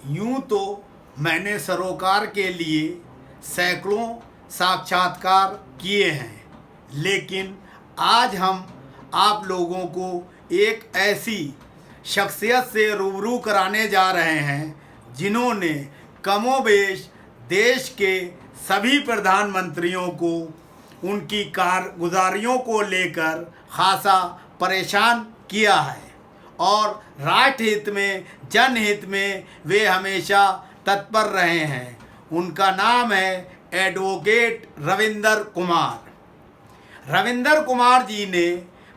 यूं तो मैंने सरोकार के लिए सैकड़ों साक्षात्कार किए हैं, लेकिन आज हम आप लोगों को एक ऐसी शख्सियत से रूबरू कराने जा रहे हैं जिन्होंने कमोबेश देश के सभी प्रधानमंत्रियों को उनकी कारगुजारियों को लेकर खासा परेशान किया है और राष्ट्रहित में, जनहित में वे हमेशा तत्पर रहे हैं। उनका नाम है एडवोकेट रविंदर कुमार। रविंदर कुमार जी ने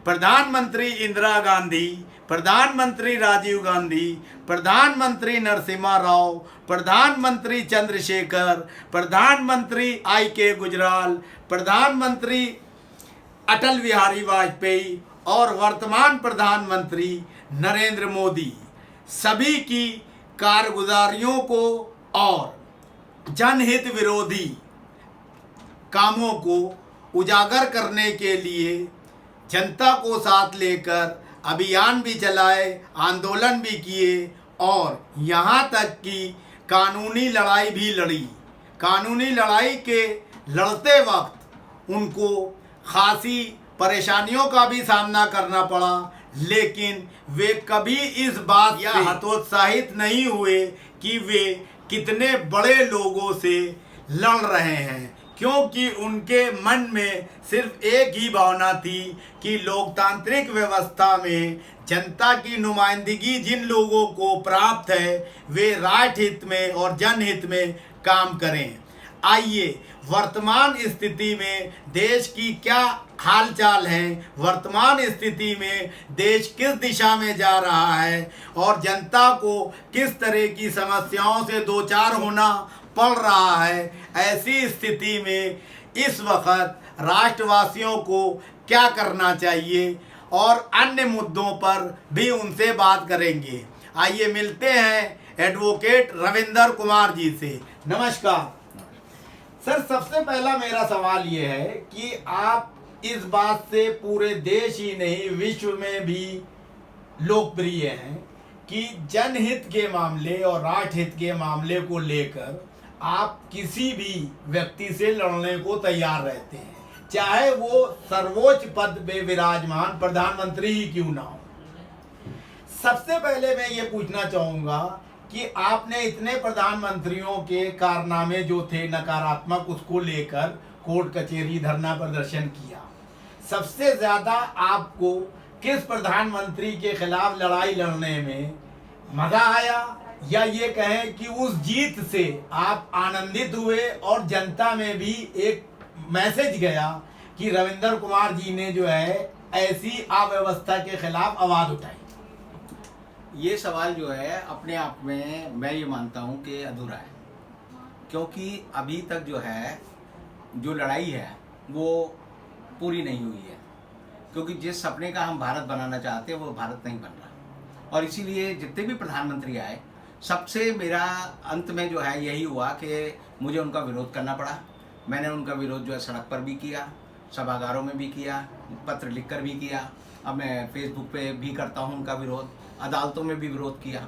प्रधानमंत्री इंदिरा गांधी, प्रधानमंत्री राजीव गांधी, प्रधानमंत्री नरसिम्हा राव, प्रधानमंत्री चंद्रशेखर, प्रधानमंत्री I.K. गुजराल, प्रधानमंत्री अटल बिहारी वाजपेयी और वर्तमान प्रधानमंत्री नरेंद्र मोदी सभी की कारगुजारियों को और जनहित विरोधी कामों को उजागर करने के लिए जनता को साथ लेकर अभियान भी चलाए, आंदोलन भी किए और यहाँ तक कि कानूनी लड़ाई भी लड़ी। कानूनी लड़ाई के लड़ते वक्त उनको खासी परेशानियों का भी सामना करना पड़ा, लेकिन वे कभी इस बात या हतोत्साहित नहीं हुए कि वे कितने बड़े लोगों से लड़ रहे हैं, क्योंकि उनके मन में सिर्फ एक ही भावना थी कि लोकतांत्रिक व्यवस्था में जनता की नुमाइंदगी जिन लोगों को प्राप्त है वे राष्ट्रहित में और जनहित में काम करें। आइए वर्तमान स्थिति में देश की क्या हालचाल है, वर्तमान स्थिति में देश किस दिशा में जा रहा है और जनता को किस तरह की समस्याओं से दो चार होना पड़ रहा है, ऐसी स्थिति में इस वक्त राष्ट्रवासियों को क्या करना चाहिए और अन्य मुद्दों पर भी उनसे बात करेंगे। आइए मिलते हैं एडवोकेट रविंदर कुमार जी से। नमस्कार सर। सबसे पहला मेरा सवाल ये है कि आप इस बात से पूरे देश ही नहीं विश्व में भी लोकप्रिय हैं कि जनहित के मामले और राष्ट्रहित के मामले को लेकर आप किसी भी व्यक्ति से लड़ने को तैयार रहते हैं, चाहे वो सर्वोच्च पद पे विराजमान प्रधानमंत्री ही क्यों ना हो। सबसे पहले मैं ये पूछना चाहूँगा कि आपने इतने प्रधानमंत्रियों के कारनामे जो थे नकारात्मक, उसको लेकर कोर्ट कचहरी धरना प्रदर्शन किया। सबसे ज़्यादा आपको किस प्रधानमंत्री के खिलाफ लड़ाई लड़ने में मज़ा आया, या ये कहें कि उस जीत से आप आनंदित हुए और जनता में भी एक मैसेज गया कि रविंदर कुमार जी ने जो है ऐसी अव्यवस्था के खिलाफ आवाज़ उठाई? ये सवाल जो है अपने आप में मैं ये मानता हूँ कि अधूरा है, क्योंकि अभी तक जो है जो लड़ाई है वो पूरी नहीं हुई है, क्योंकि जिस सपने का हम भारत बनाना चाहते हैं वो भारत नहीं बन रहा। और इसीलिए जितने भी प्रधानमंत्री आए सबसे मेरा अंत में जो है यही हुआ कि मुझे उनका विरोध करना पड़ा। मैंने उनका विरोध जो है सड़क पर भी किया, सभागारों में भी किया, पत्र लिखकर भी किया, अब मैं फेसबुक पे भी करता हूँ उनका विरोध, अदालतों में भी विरोध किया,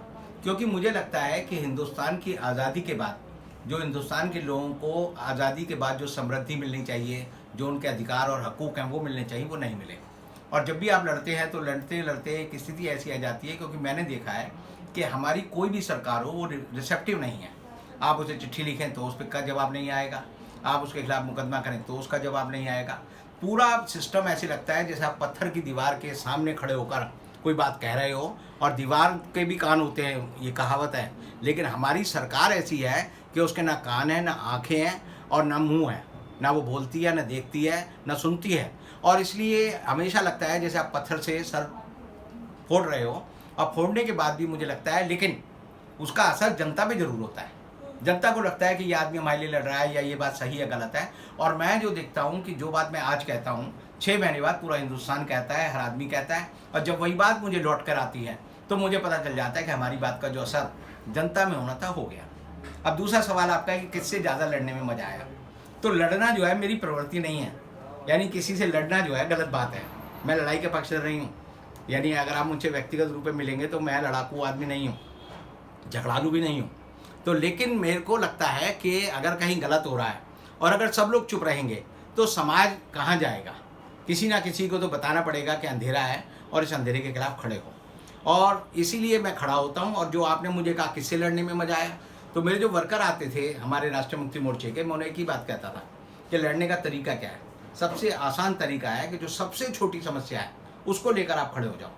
क्योंकि मुझे लगता है कि हिंदुस्तान की आज़ादी के बाद जो हिंदुस्तान के लोगों को आज़ादी के बाद जो समृद्धि मिलनी चाहिए, जो उनके अधिकार और हकूक़ हैं वो मिलने चाहिए, वो नहीं मिले। और जब भी आप लड़ते हैं तो लड़ते लड़ते एक स्थिति ऐसी आ जाती है, क्योंकि मैंने देखा है कि हमारी कोई भी सरकार हो वो रिसेप्टिव नहीं है। आप उसे चिट्ठी लिखें तो उस पर का जवाब नहीं आएगा, आप उसके खिलाफ मुकदमा करें तो उसका जवाब नहीं आएगा। पूरा सिस्टम ऐसे लगता है जैसे आप पत्थर की दीवार के सामने खड़े होकर कोई बात कह रहे हो, और दीवार के भी कान होते हैं, ये कहावत है। लेकिन हमारी सरकार ऐसी है कि उसके ना कान है, ना आँखें हैं और ना मुँह है, ना वो बोलती है, ना देखती है, ना सुनती है। और इसलिए हमेशा लगता है जैसे आप पत्थर से सर फोड़ रहे हो, और फोड़ने के बाद भी मुझे लगता है लेकिन उसका असर जनता पे ज़रूर होता है। जनता को लगता है कि ये आदमी हमारे लिए लड़ रहा है, या ये बात सही है गलत है। और मैं जो देखता हूँ कि जो बात मैं आज कहता हूँ 6 महीने बाद पूरा हिंदुस्तान कहता है, हर आदमी कहता है, और जब वही बात मुझे लौट कर आती है तो मुझे पता चल जाता है कि हमारी बात का जो असर जनता में होना था हो गया। अब दूसरा सवाल आपका है कि किससे ज़्यादा लड़ने में मज़ा आया। तो लड़ना जो है मेरी प्रवृत्ति नहीं है, यानी किसी से लड़ना जो है गलत बात है। मैं लड़ाई के पक्षधर नहीं हूँ, यानी अगर आप मुझसे व्यक्तिगत रूप में मिलेंगे तो मैं लड़ाकू आदमी नहीं हूँ, झगड़ालू भी नहीं हूँ। तो लेकिन मेरे को लगता है कि अगर कहीं गलत हो रहा है और अगर सब लोग चुप रहेंगे तो समाज कहाँ जाएगा। किसी ना किसी को तो बताना पड़ेगा कि अंधेरा है और इस अंधेरे के खिलाफ खड़े हो। और इसीलिए मैं खड़ा होता हूँ। और जो आपने मुझे कहा किससे लड़ने में मज़ा आया, तो मेरे जो वर्कर आते थे हमारे राष्ट्रीय मुक्ति मोर्चे के, मैं उन्हें एक ही बात कहता था कि लड़ने का तरीका क्या है। सबसे आसान तरीका है कि जो सबसे छोटी समस्या है उसको लेकर आप खड़े हो जाओ।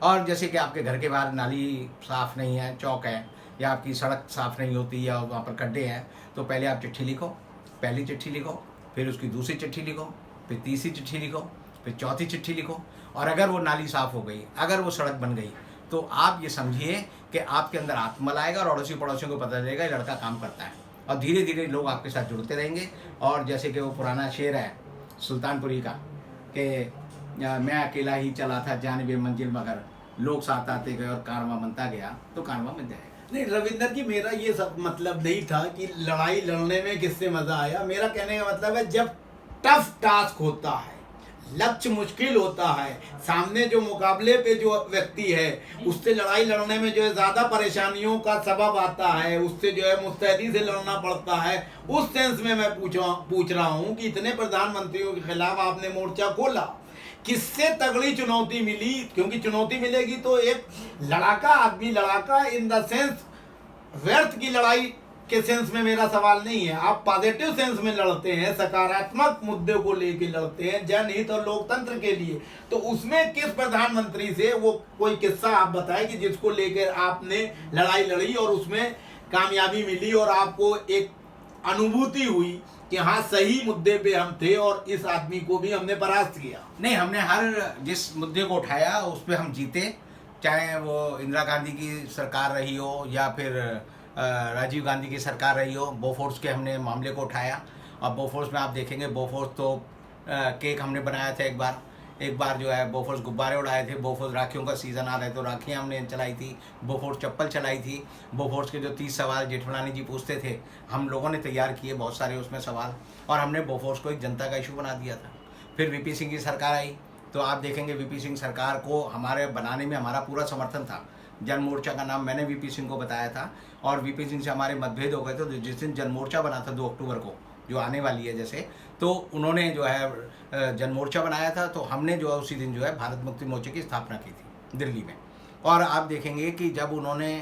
और जैसे कि आपके घर के बाहर नाली साफ़ नहीं है, चौक है, या आपकी सड़क साफ़ नहीं होती, या वहाँ पर गड्ढे हैं, तो पहले आप चिट्ठी लिखो, पहली चिट्ठी लिखो, फिर उसकी दूसरी चिट्ठी लिखो, फिर तीसरी चिट्ठी लिखो, फिर चौथी चिट्ठी लिखो। और अगर वो नाली साफ़ हो गई, अगर वो सड़क बन गई, तो आप ये समझिए कि आपके अंदर आत्मबल आएगा और अड़ोसी पड़ोसियों को पता चलेगा ये लड़का काम करता है। और धीरे धीरे लोग आपके साथ जुड़ते रहेंगे। और जैसे कि वो पुराना शेर है सुल्तानपुरी का कि मैं अकेला ही चला था जानिबे मंजिल, मगर लोग साथ आते गए और कारवां बनता गया, तो कारवां बन जाएगा। नहीं रविंदर जी, मेरा ये सब मतलब नहीं था कि लड़ाई लड़ने में किससे मजा आया। मेरा कहने का मतलब है जब टफ टास्क होता है, लक्ष्य मुश्किल होता है, सामने जो मुकाबले पे जो व्यक्ति है उससे लड़ाई लड़ने में जो है ज़्यादा परेशानियों का सबब आता है, उससे जो है मुस्तैदी से लड़ना पड़ता है, उस सेंस में मैं पूछ रहा हूँ कि इतने प्रधानमंत्रियों के खिलाफ आपने मोर्चा खोला, किससे तगड़ी चुनौती मिली? क्योंकि चुनौती मिलेगी तो एक लड़ाका आदमी, लड़ाका इन द सेंस व्यर्थ की लड़ाई के सेंस में मेरा सवाल नहीं है। आप पॉजिटिव सेंस में लड़ते हैं, सकारात्मक मुद्दे को लेके लड़ते हैं, जनहित और लोकतंत्र के लिए। तो उसमें किस प्रधानमंत्री से वो कोई किस्सा आप बताएं कि जिसको लेकर आपने लड़ाई लड़ी और उसमें कामयाबी मिली और आपको एक अनुभूति हुई कि हाँ सही मुद्दे पे हम थे और इस आदमी को भी हमने परास्त किया। नहीं, हमने हर जिस मुद्दे को उठाया उस पर हम जीते, चाहे वो इंदिरा गांधी की सरकार रही हो या फिर राजीव गांधी की सरकार रही हो। बोफोर्स के हमने मामले को उठाया। और बोफोर्स में आप देखेंगे, बोफोर्स तो केक हमने बनाया था एक बार जो है बोफोर्स गुब्बारे उड़ाए थे, बोफोर्स राखियों का सीज़न आ रहा है तो राखियाँ हमने चलाई थी, बोफोर्स चप्पल चलाई थी। बोफोर्स के जो 30 सवाल जेठमलानी जी पूछते थे, हम लोगों ने तैयार किए बहुत सारे उसमें सवाल, और हमने बोफोर्स को एक जनता का इशू बना दिया था। फिर वीपी सिंह की सरकार आई तो आप देखेंगे वीपी सिंह सरकार को हमारे बनाने में हमारा पूरा समर्थन था। जन मोर्चा का नाम मैंने वीपी सिंह को बताया था और वीपी सिंह से हमारे मतभेद हो गए थे। तो जिस दिन जन मोर्चा बना था 2 अक्टूबर को, जो आने वाली है जैसे, तो उन्होंने जो है जन मोर्चा बनाया था, तो हमने जो है उसी दिन जो है भारत मुक्ति मोर्चे की स्थापना की थी दिल्ली में। और आप देखेंगे कि जब उन्होंने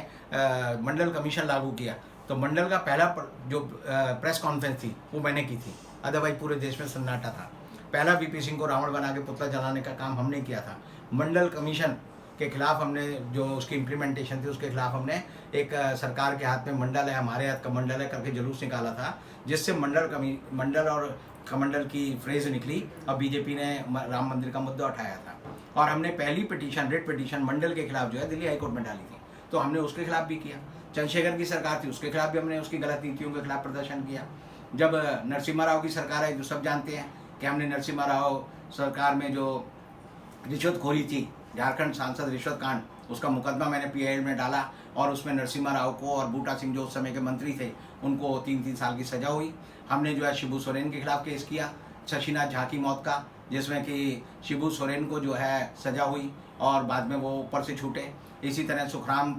मंडल कमीशन लागू किया तो मंडल का पहला जो प्रेस कॉन्फ्रेंस थी वो मैंने की थी, अदरवाइज पूरे देश में सन्नाटा था। पहला वीपी सिंह को रावण बना के पुतला जलाने का काम हमने किया था। मंडल कमीशन के खिलाफ हमने जो उसकी इम्प्लीमेंटेशन थी उसके खिलाफ हमने एक सरकार के हाथ में मंडल है, हमारे हाथ कमंडल है करके जुलूस निकाला था, जिससे मंडल और कमंडल की फ्रेज निकली और बीजेपी ने राम मंदिर का मुद्दा उठाया था। और हमने पहली पिटीशन, रेड पिटीशन मंडल के खिलाफ जो है दिल्ली हाईकोर्ट में डाली थी, तो हमने उसके खिलाफ भी किया। चंद्रशेखर की सरकार थी, उसके खिलाफ भी हमने उसकी गलत नीतियों के खिलाफ प्रदर्शन किया। जब नरसिम्हा राव की सरकार आई, जो सब जानते हैं कि हमने नरसिम्हा राव सरकार में जो रिश्वतखोरी थी, झारखंड सांसद रिश्वत कांड, उसका मुकदमा मैंने पीआईएल में डाला और उसमें नरसिम्हा राव को और बूटा सिंह जो उस समय के मंत्री थे उनको 3-3 साल की सज़ा हुई। हमने जो है शिबू सोरेन के खिलाफ केस किया, शशिनाथ झा की मौत का, जिसमें कि शिबू सोरेन को जो है सज़ा हुई और बाद में वो ऊपर से छूटे। इसी तरह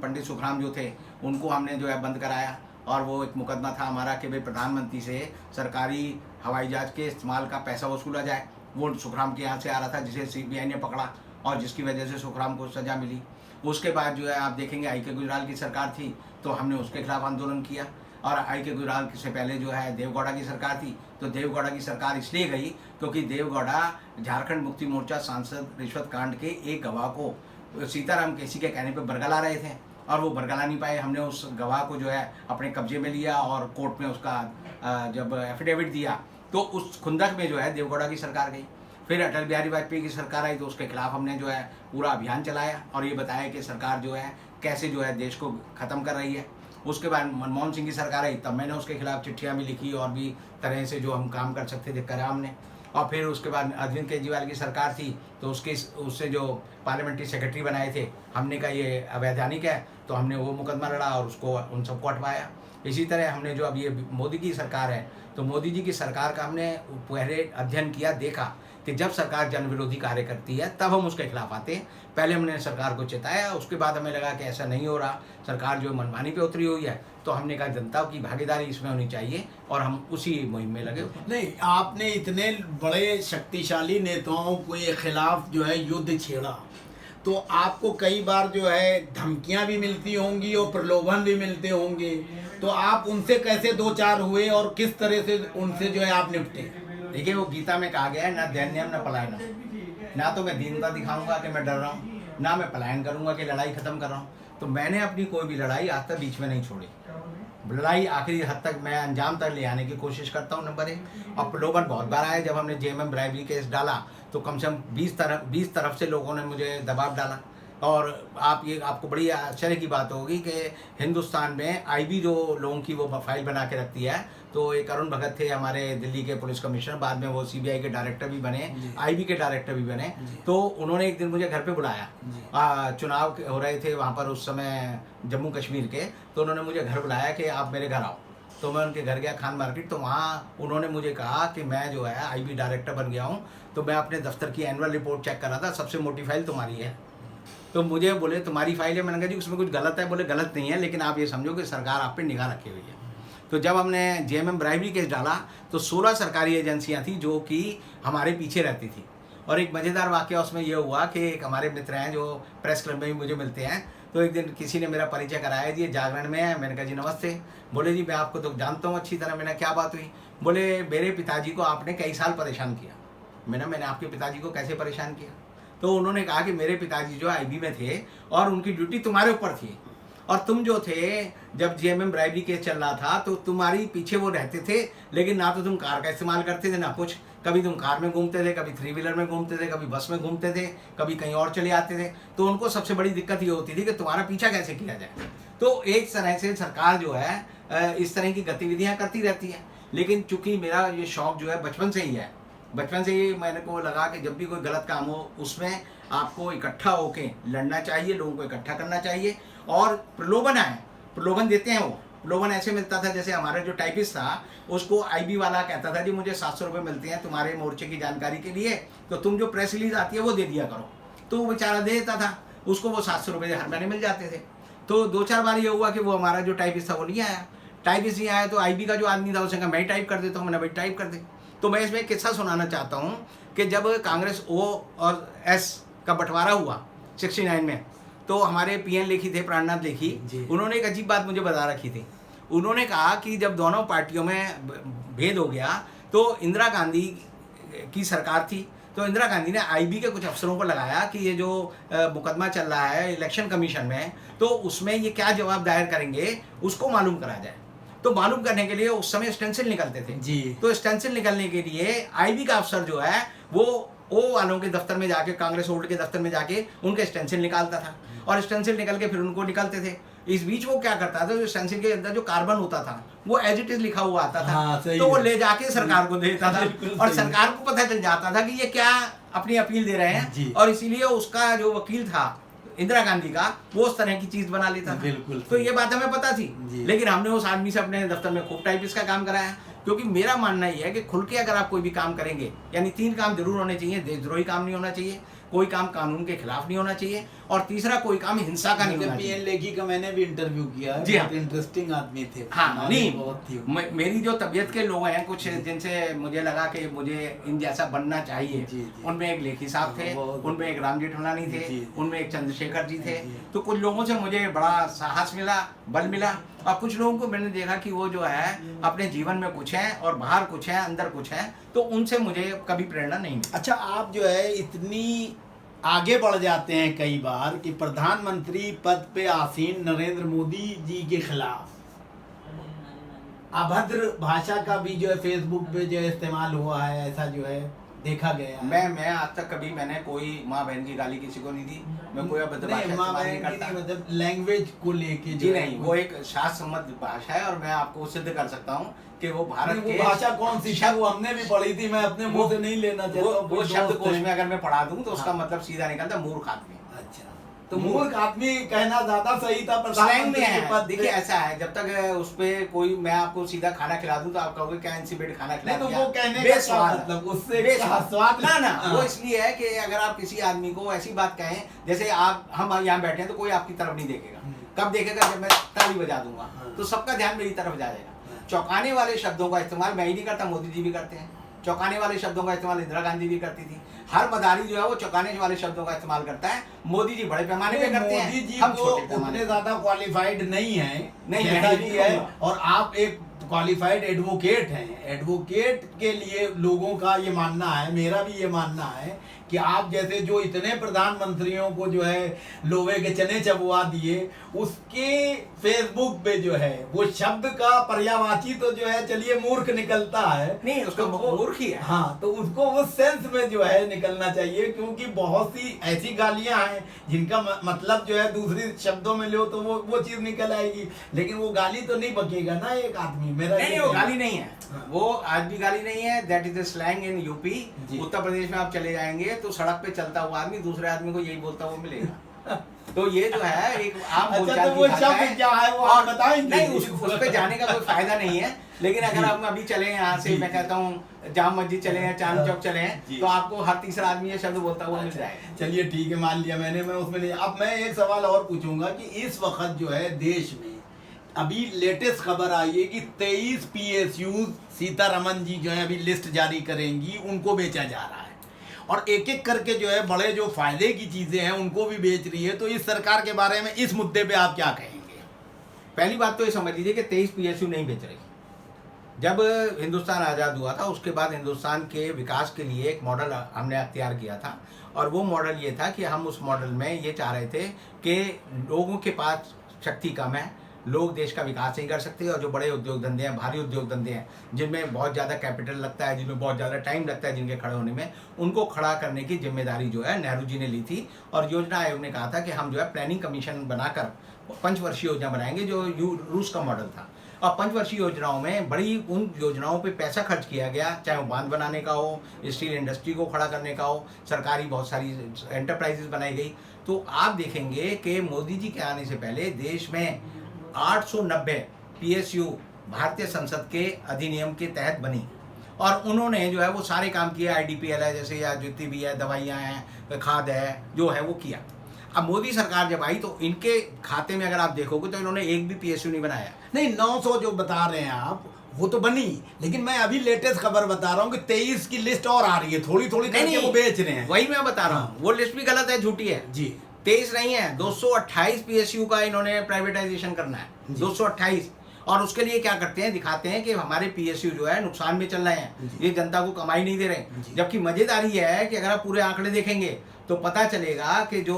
पंडित सुखराम जो थे उनको हमने जो है बंद कराया और वो एक मुकदमा था हमारा कि भाई प्रधानमंत्री से सरकारी हवाई जहाज़ के इस्तेमाल का पैसा वसूला जाए। वो सुखराम के यहाँ से आ रहा था, जिसे सीबीआई ने पकड़ा और जिसकी वजह से सुखराम को सज़ा मिली। उसके बाद जो है आप देखेंगे आई के गुजराल की सरकार थी तो हमने उसके खिलाफ आंदोलन किया। और आई के गुजराल से पहले जो है देवगौड़ा की सरकार थी, तो देवगौड़ा की सरकार इसलिए गई क्योंकि देवगौड़ा झारखंड मुक्ति मोर्चा सांसद रिश्वत कांड के एक गवाह को सीताराम केसी के कहने पर बरगला रहे थे और वो बरगला नहीं पाए। हमने उस गवाह को जो है अपने कब्जे में लिया और कोर्ट में उसका जब एफिडेविट दिया तो उस खुंदक में जो है देवगौड़ा की सरकार गई। फिर अटल बिहारी वाजपेयी की सरकार आई तो उसके खिलाफ हमने जो है पूरा अभियान चलाया और ये बताया कि सरकार जो है कैसे जो है देश को ख़त्म कर रही है। उसके बाद मनमोहन सिंह की सरकार आई, तब मैंने उसके खिलाफ चिट्ठियाँ भी लिखी और भी तरह से जो हम काम कर सकते थे करा हमने। और फिर उसके बाद अरविंद केजरीवाल की सरकार थी तो उससे जो पार्लियामेंट्री सेक्रेटरी बनाए थे हमने कहा ये अवैधानिक है, तो हमने वो मुकदमा लड़ा और उसको उन सबको हटवाया। इसी तरह हमने जो अब ये मोदी की सरकार है तो मोदी जी की सरकार का हमने पहले अध्ययन किया, देखा कि जब सरकार जन विरोधी कार्य करती है तब हम उसके खिलाफ आते हैं। पहले हमने सरकार को चिताया, उसके बाद हमें लगा कि ऐसा नहीं हो रहा, सरकार जो मनमानी पे उतरी हुई है, तो हमने कहा जनता की भागीदारी इसमें होनी चाहिए और हम उसी मुहिम में लगे। नहीं, आपने इतने बड़े शक्तिशाली नेताओं के खिलाफ जो है युद्ध छेड़ा, तो आपको कई बार जो है धमकियां भी मिलती होंगी और प्रलोभन भी मिलते होंगे, तो आप उनसे कैसे दो चार हुए और किस तरह से उनसे जो है आप निपटे? देखिए, वो गीता में कहा गया है, ना दैन्यम न पलायनम। ना तो मैं दीनता दिखाऊंगा कि मैं डर रहा हूँ, ना मैं पलायन करूंगा कि लड़ाई खत्म कर रहा हूँ। तो मैंने अपनी कोई भी लड़ाई आज तक बीच में नहीं छोड़ी। लड़ाई आखिरी हद तक मैं अंजाम तक ले आने की कोशिश करता हूँ, नंबर 1। और प्रलोभन बहुत बार आया। जब हमने जेएमएम ब्राइबरी केस डाला तो कम से कम 20 तरफ से लोगों ने मुझे दबाव डाला। और आपको बड़ी आश्चर्य की बात होगी कि हिंदुस्तान में आईबी जो लोगों की वो फाइल बना के रखती है, तो एक अरुण भगत थे हमारे दिल्ली के पुलिस कमिश्नर, बाद में वो सीबीआई के डायरेक्टर भी बने, आईबी के डायरेक्टर भी बने। तो उन्होंने एक दिन मुझे घर पे बुलाया, चुनाव हो रहे थे वहाँ पर उस समय जम्मू कश्मीर के, तो उन्होंने मुझे घर बुलाया कि आप मेरे घर आओ। तो मैं उनके घर गया, खान मार्केट। तो वहाँ उन्होंने मुझे कहा कि मैं जो है आईबी डायरेक्टर बन गया हूँ, तो मैं अपने दफ्तर की एनुअल रिपोर्ट चेक कर रहा था, सबसे मोटी फाइल तुम्हारी है। तो मुझे बोले तुम्हारी फाइल है। मैंने कहा जी उसमें कुछ गलत है। बोले गलत नहीं है, लेकिन आप ये समझो कि सरकार आप पे निगाह रखी हुई है। तो जब हमने जेएमएम ब्राइबरी केस डाला तो 16 सरकारी एजेंसियां थी जो कि हमारे पीछे रहती थी। और एक मज़ेदार वाक़या उसमें यह हुआ कि एक हमारे मित्र हैं जो प्रेस क्लब में भी मुझे मिलते हैं, तो एक दिन किसी ने मेरा परिचय कराया, जी जागरण में है। मैंने कहा जी नमस्ते। बोले जी मैं आपको तो जानता हूँ अच्छी तरह। मैंने क्या बात हुई? बोले मेरे पिताजी को आपने कई साल परेशान किया। मैंने आपके पिताजी को कैसे परेशान किया? तो उन्होंने कहा कि मेरे पिताजी जो आईबी में थे और उनकी ड्यूटी तुम्हारे ऊपर थी, और तुम जो थे जब जेएमएम ब्राइबरी केस चल रहा था तो तुम्हारी पीछे वो रहते थे, लेकिन ना तो तुम कार का इस्तेमाल करते थे ना कुछ। कभी तुम कार में घूमते थे, कभी 3 व्हीलर में घूमते थे, कभी बस में घूमते थे, कभी कहीं और चले आते थे। तो उनको सबसे बड़ी दिक्कत ये होती थी कि तुम्हारा पीछा कैसे किया जाए। तो एक तरह से सरकार जो है इस तरह की गतिविधियाँ करती रहती है। लेकिन चूंकि मेरा ये शौक जो है बचपन से ही है, बचपन से ही मैंने को लगा कि जब भी कोई गलत काम हो उसमें आपको इकट्ठा होके लड़ना चाहिए, लोगों को इकट्ठा करना चाहिए। और प्रलोभन आए, प्रलोभन देते हैं वो। प्रलोभन ऐसे मिलता था जैसे हमारा जो टाइपिस्ट था उसको आईबी वाला कहता था जी मुझे 700 रुपये मिलते हैं तुम्हारे मोर्चे की जानकारी के लिए, तो तुम जो प्रेस रिलीज आती है वो दे दिया करो। तो वो बेचारा दे देता था, उसको वो 700 रुपये हर महीने मिल जाते थे। तो 2-4 बार ये हुआ कि वो हमारा जो टाइपिस्ट था वो नहीं आया। टाइपिस्ट नहीं आया तो आईबी का जो आदमी था उसने कहा मैं ही टाइप कर देता हूँ। मैंने भाई टाइप कर दे। तो मैं इसमें एक किस्सा सुनाना चाहता हूँ कि जब कांग्रेस ओ और एस का बंटवारा हुआ 69 में, तो हमारे पीएन लेखी थे, प्राणनाथ लेखी, उन्होंने एक अजीब बात मुझे बता रखी थी। उन्होंने कहा कि जब दोनों पार्टियों में भेद हो गया तो इंदिरा गांधी की सरकार थी, तो इंदिरा गांधी ने आईबी के कुछ अफसरों को लगाया कि ये जो मुकदमा चल रहा है इलेक्शन कमीशन में, तो उसमें ये क्या जवाब दायर करेंगे उसको मालूम करा जाए। तो मालूम करने के लिए उस समय स्टेंसिल निकलते थे जी। तो स्टेंसिल निकलने के लिए आईबी का अफसर जो है वो ओ वालों के दफ्तर में जाके, कांग्रेस ओल्ड के दफ्तर में जाके उनके स्टेंसिल निकालता था, और स्टेंसिल निकल के फिर उनको निकालते थे। इस बीच वो क्या करता था, जो स्टेंसिल के अंदर जो कार्बन होता था वो एज इट इज लिखा हुआ आता था। हाँ, तो वो ले जाके सरकार को देता था और सरकार को पता चल जाता था कि ये क्या अपनी अपील दे रहे हैं, और इसीलिए उसका जो वकील था इंदिरा गांधी का वो उस तरह की चीज बना लेता था। बिल्कुल। तो ये बात हमें पता थी, लेकिन हमने उस आदमी से अपने दफ्तर में खूब टाइपिस्ट का काम कराया। क्योंकि मेरा मानना ये है कि खुल के अगर आप कोई भी काम करेंगे, यानी 3 काम जरूर होने चाहिए। देशद्रोही काम नहीं होना चाहिए, कोई काम कानून के खिलाफ नहीं होना चाहिए, और तीसरा कोई काम हिंसा का नहीं होना चाहिए। पीएन लेखी का मैंने भी इंटरव्यू किया, जी बहुत इंटरेस्टिंग आदमी थे। हाँ, नहीं मेरी जो तबीयत के लोग हैं कुछ जिनसे मुझे लगा कि मुझे इन जैसा बनना चाहिए, उनमें एक लेखी साहब थे, उनमें एक राम जेठमलानी थे, उनमें एक चंद्रशेखर जी थे। तो कुछ लोगों से मुझे बड़ा साहस मिला, बल मिला, और कुछ लोगों को मैंने देखा कि वो जो है अपने जीवन में कुछ है और बाहर कुछ है, अंदर कुछ है, तो उनसे मुझे कभी प्रेरणा नहीं मिली। अच्छा, आप जो है इतनी आगे बढ़ जाते हैं कई बार कि प्रधानमंत्री पद पे आसीन नरेंद्र मोदी जी के खिलाफ अभद्र भाषा का भी जो है फेसबुक पे जो इस्तेमाल हुआ है, ऐसा जो है देखा गया है। मैं आज तक कभी मैंने कोई माँ बहन की गाली किसी को नहीं दी। मैं कोई अभद्र भाषा इस्तेमाल नहीं करता। मतलब लैंग्वेज को लेके जी नहीं, वो एक शास्त्र सम्मत भाषा है, और मैं आपको सिद्ध कर सकता हूँ कि वो भारत की भाषा कौन सी है, वो हमने भी पढ़ी थी। मैं अपने मुंह से नहीं लेना चाहता। वो शब्द कोश में अगर मैं पढ़ा दूं तो उसका मतलब सीधा निकलता मूर्ख आदमी। अच्छा, तो मूर्ख आदमी कहना ज्यादा सही था। स्लैंग में प्रधानमंत्री के है। पद पे। देखिए ऐसा है, जब तक उस पे कोई मैं आपको सीधा खाना खिला दूं तो आप कहोगे क्या इंसिडेंट खाना खिला नहीं तो दिया, वो कहने का क्या बेस्वाद। मतलब, उससे बेस्वाद। स्वाद ना ना हाँ। वो इसलिए है कि अगर आप किसी आदमी को ऐसी बात कहें, जैसे आप हम यहाँ बैठे हैं तो कोई आपकी तरफ नहीं देखेगा। कब देखेगा? जब मैं ताली बजा दूंगा तो सबका ध्यान मेरी तरफ जाएगा। चौंकाने वाले शब्दों का इस्तेमाल मैं ही नहीं करता, मोदी जी भी करते हैं। चौंकाने वाले शब्दों का इस्तेमाल इंदिरा गांधी भी करती थी। हर मदारी जो है वो चौंकाने वाले शब्दों का इस्तेमाल करता है। मोदी जी बड़े पैमाने पे करते हैं, मोदी जी हम को छोटे पैमाने उतने पे। ज्यादा क्वालिफाइड नहीं है, नहीं, जैसा मैं कि नहीं है। कहूंगा। और आप एक क्वालिफाइड एडवोकेट हैं। एडवोकेट के लिए लोगों का ये मानना है, मेरा भी ये मानना है कि आप जैसे जो इतने प्रधानमंत्रियों को जो है लोहे के चने चबवा दिए, उसके फेसबुक पे जो है वो शब्द का पर्यायवाची तो जो है चलिए मूर्ख निकलता है। नहीं, उसका तो वो- मूर्ख ही है। हाँ, तो उसको उस सेंस में जो है निकलना चाहिए, क्योंकि बहुत सी ऐसी गालियां हैं जिनका मतलब जो है दूसरे शब्दों में लो तो वो चीज निकल आएगी, लेकिन वो गाली तो नहीं बकेगा ना एक आदमी। मेरा नहीं ये वो कहना गाली नहीं है, वो आज भी गाली नहीं है। That is the slang in UP. जी। उत्तर प्रदेश में आप चले जाएंगे तो सड़क पे चलता हुआ आदमी दूसरे आदमी को यही बोलता हुआ मिलेगा। तो ये जो है एक आम अच्छा, बोलचाल तो की वो भाषा शब्द क्या है वो आप बताएंगे? नहीं, उस पे जाने का कोई फायदा नहीं है। लेकिन अगर हम अभी चले यहाँ से, जी। मैं कहता हूँ जाम मस्जिद चले हैं, चांद चौक चले हैं, जी। तो आपको हर तीसरा आदमी ये शब्द बोलता हुआ मिल जाएगा। चलिए ठीक है, मान लिया मैंने, मैं उसमें नहीं। अब मैं एक सवाल और पूछूंगा कि इस वक्त जो है देश में अभी लेटेस्ट खबर आई है कि 23 PSU सीतारमन जी जो है अभी लिस्ट जारी करेंगी, उनको बेचा जा रहा है। और एक एक करके जो है बड़े जो फायदे की चीजें हैं उनको भी बेच रही है। तो इस सरकार के बारे में इस मुद्दे पे आप क्या कहेंगे? पहली बात तो ये समझ लीजिए कि 23 PSU नहीं बेच रही। जब हिंदुस्तान आज़ाद हुआ था उसके बाद हिंदुस्तान के विकास के लिए एक मॉडल हमने अख्तियार किया था, और वो मॉडल ये था कि हम उस मॉडल में ये चाह रहे थे कि लोगों के पास शक्ति कम है, लोग देश का विकास नहीं कर सकते, और जो बड़े उद्योग धंधे हैं, भारी उद्योग धंधे हैं, जिनमें बहुत ज़्यादा कैपिटल लगता है, जिनमें बहुत ज़्यादा टाइम लगता है जिनके खड़े होने में, उनको खड़ा करने की जिम्मेदारी जो है नेहरू जी ने ली थी। और योजना आयोग ने कहा था कि हम जो है प्लानिंग कमीशन बनाकर पंचवर्षीय योजना बनाएंगे, जो रूस का मॉडल था। और पंचवर्षीय योजनाओं में बड़ी उन योजनाओं पे पैसा खर्च किया गया, चाहे वो बांध बनाने का हो, स्टील इंडस्ट्री को खड़ा करने का हो, सरकारी बहुत सारी एंटरप्राइजेस बनाई गई। तो आप देखेंगे कि मोदी जी के आने से पहले देश में 890 PSU भारतीय संसद के अधिनियम के तहत बनी, और उन्होंने जो है वो सारे काम किए। IDPL है जैसे, या जितनी भी है दवाइयाँ हैं, खाद है, जो है वो किया। अब मोदी सरकार जब आई तो इनके खाते में अगर आप देखोगे तो इन्होंने एक भी PSU नहीं बनाया। नहीं, 900 जो बता रहे हैं आप वो तो बनी, लेकिन मैं अभी लेटेस्ट खबर बता रहा हूँ कि 23 की लिस्ट और आ रही है, थोड़ी थोड़ी करके वो बेच रहे हैं। वही मैं बता रहा हूँ, वो लिस्ट भी गलत है, झूठी है जी। 23 नहीं है, 228 PSU का इन्होंने प्राइवेटाइजेशन करना है, 228। और उसके लिए क्या करते हैं, दिखाते हैं कि हमारे PSU जो है नुकसान में चल रहे हैं, ये जनता को कमाई नहीं दे रहे। जबकि मजेदारी ये है कि अगर आप पूरे आंकड़े देखेंगे तो पता चलेगा कि जो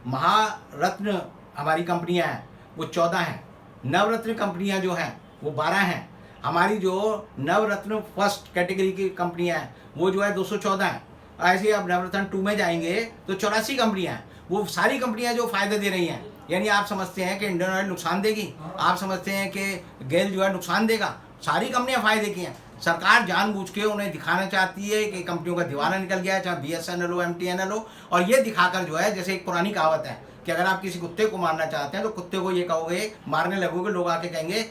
महारत्न हमारी कंपनियां हैं वो 14 हैं, नवरत्न कंपनियां जो हैं वो 12 हैं, हमारी जो नवरत्न फर्स्ट कैटेगरी की कंपनियां हैं वो जो है 214 हैं। ऐसे अब नवरत्न 2 में जाएंगे तो 84 कंपनियां हैं। वो सारी कंपनियां जो फायदे दे रही हैं, यानी आप समझते हैं कि इंडियन ऑयल नुकसान देगी, आप समझते हैं कि गेल जो है नुकसान देगा, सारी कंपनियां फायदे की हैं। सरकार जानबूझ के उन्हें दिखाना चाहती है कि कंपनियों का दिवाला निकल गया है, चाहे BSNL हो, MTNL हो, और ये दिखाकर जो है, जैसे एक पुरानी कहावत है कि अगर आप किसी कुत्ते को मारना चाहते हैं तो कुत्ते को ये कहोगे, मारने लगोगे, लोग आके कहेंगे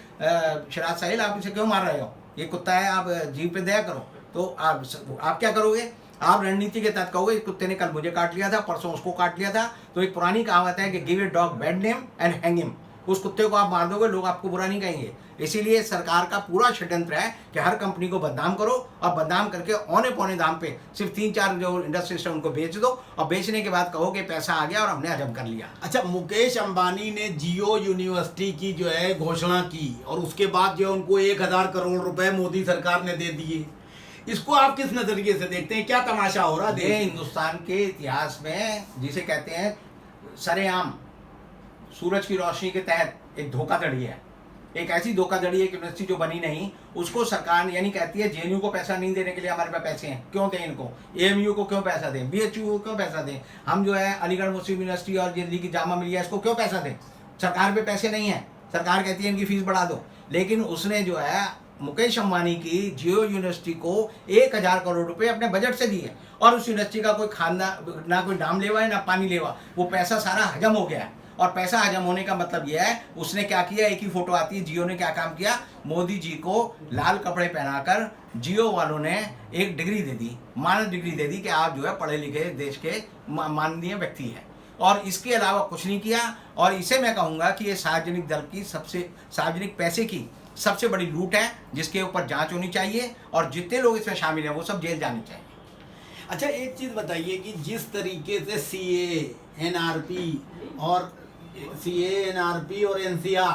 शराज साहिल आप इसे क्यों मार रहे हो, ये कुत्ता है, आप जीव पे दया करो। तो आप क्या करोगे, आप रणनीति के तहत कहोगे इस कुत्ते ने कल मुझे काट लिया था, परसों उसको काट लिया था। तो एक पुरानी कहावत है कि give a dog bad name and hang him. उस कुत्ते को आप मार दोगे, लोग आपको बुरा नहीं कहेंगे। इसीलिए सरकार का पूरा षड्यंत्र है कि हर कंपनी को बदनाम करो, और बदनाम करके औने पौने दाम पे सिर्फ 3-4 जो इंडस्ट्रीज है उनको बेच दो, और बेचने के बाद कहो कि पैसा आ गया और हमने हजम कर लिया। अच्छा, मुकेश अंबानी ने जियो यूनिवर्सिटी की जो है घोषणा की, और उसके बाद जो है उनको 1000 करोड़ रुपए मोदी सरकार ने दे दिए। इसको आप किस नजरिए से देखते हैं, क्या तमाशा हो रहा है ये हिंदुस्तान के इतिहास में जिसे कहते हैं सरेआम सूरज की रोशनी के तहत एक धोखाधड़ी है, एक ऐसी धोखाधड़ी है कि यूनिवर्सिटी जो बनी नहीं उसको सरकार यानी कहती है JNU को पैसा नहीं देने के लिए हमारे पास पैसे हैं, क्यों दें इनको, AMU को क्यों पैसा दें, BHU को क्यों पैसा दें, हम जो है अलीगढ़ मुस्लिम यूनिवर्सिटी और दिल्ली की जामा मिलिया इसको क्यों पैसा दें, सरकार पे पैसे नहीं है, सरकार कहती है इनकी फीस बढ़ा दो। लेकिन उसने जो है मुकेश अंबानी की जियो यूनिवर्सिटी को 1000 करोड़ रुपए अपने बजट से दिए और उस यूनिवर्सिटी का कोई खाना ना कोई नाम लेवा है ना पानी लेवा, वो पैसा सारा हजम हो गया है। और पैसा हजम होने का मतलब यह है उसने क्या किया, एक ही फोटो आती है, जियो ने क्या काम किया, मोदी जी को लाल कपड़े पहनाकर जियो वालों ने एक डिग्री दे दी, मानद डिग्री दे दी कि आप जो है पढ़े लिखे देश के माननीय व्यक्ति हैं, और इसके अलावा कुछ नहीं किया। और इसे मैं कहूँगा कि ये सार्वजनिक दल की सार्वजनिक पैसे की सबसे बड़ी लूट है, जिसके ऊपर जांच होनी चाहिए और जितने लोग इसमें शामिल हैं वो सब जेल जाने चाहिए। अच्छा, एक चीज़ बताइए कि जिस तरीके से CAA, NRP और NCR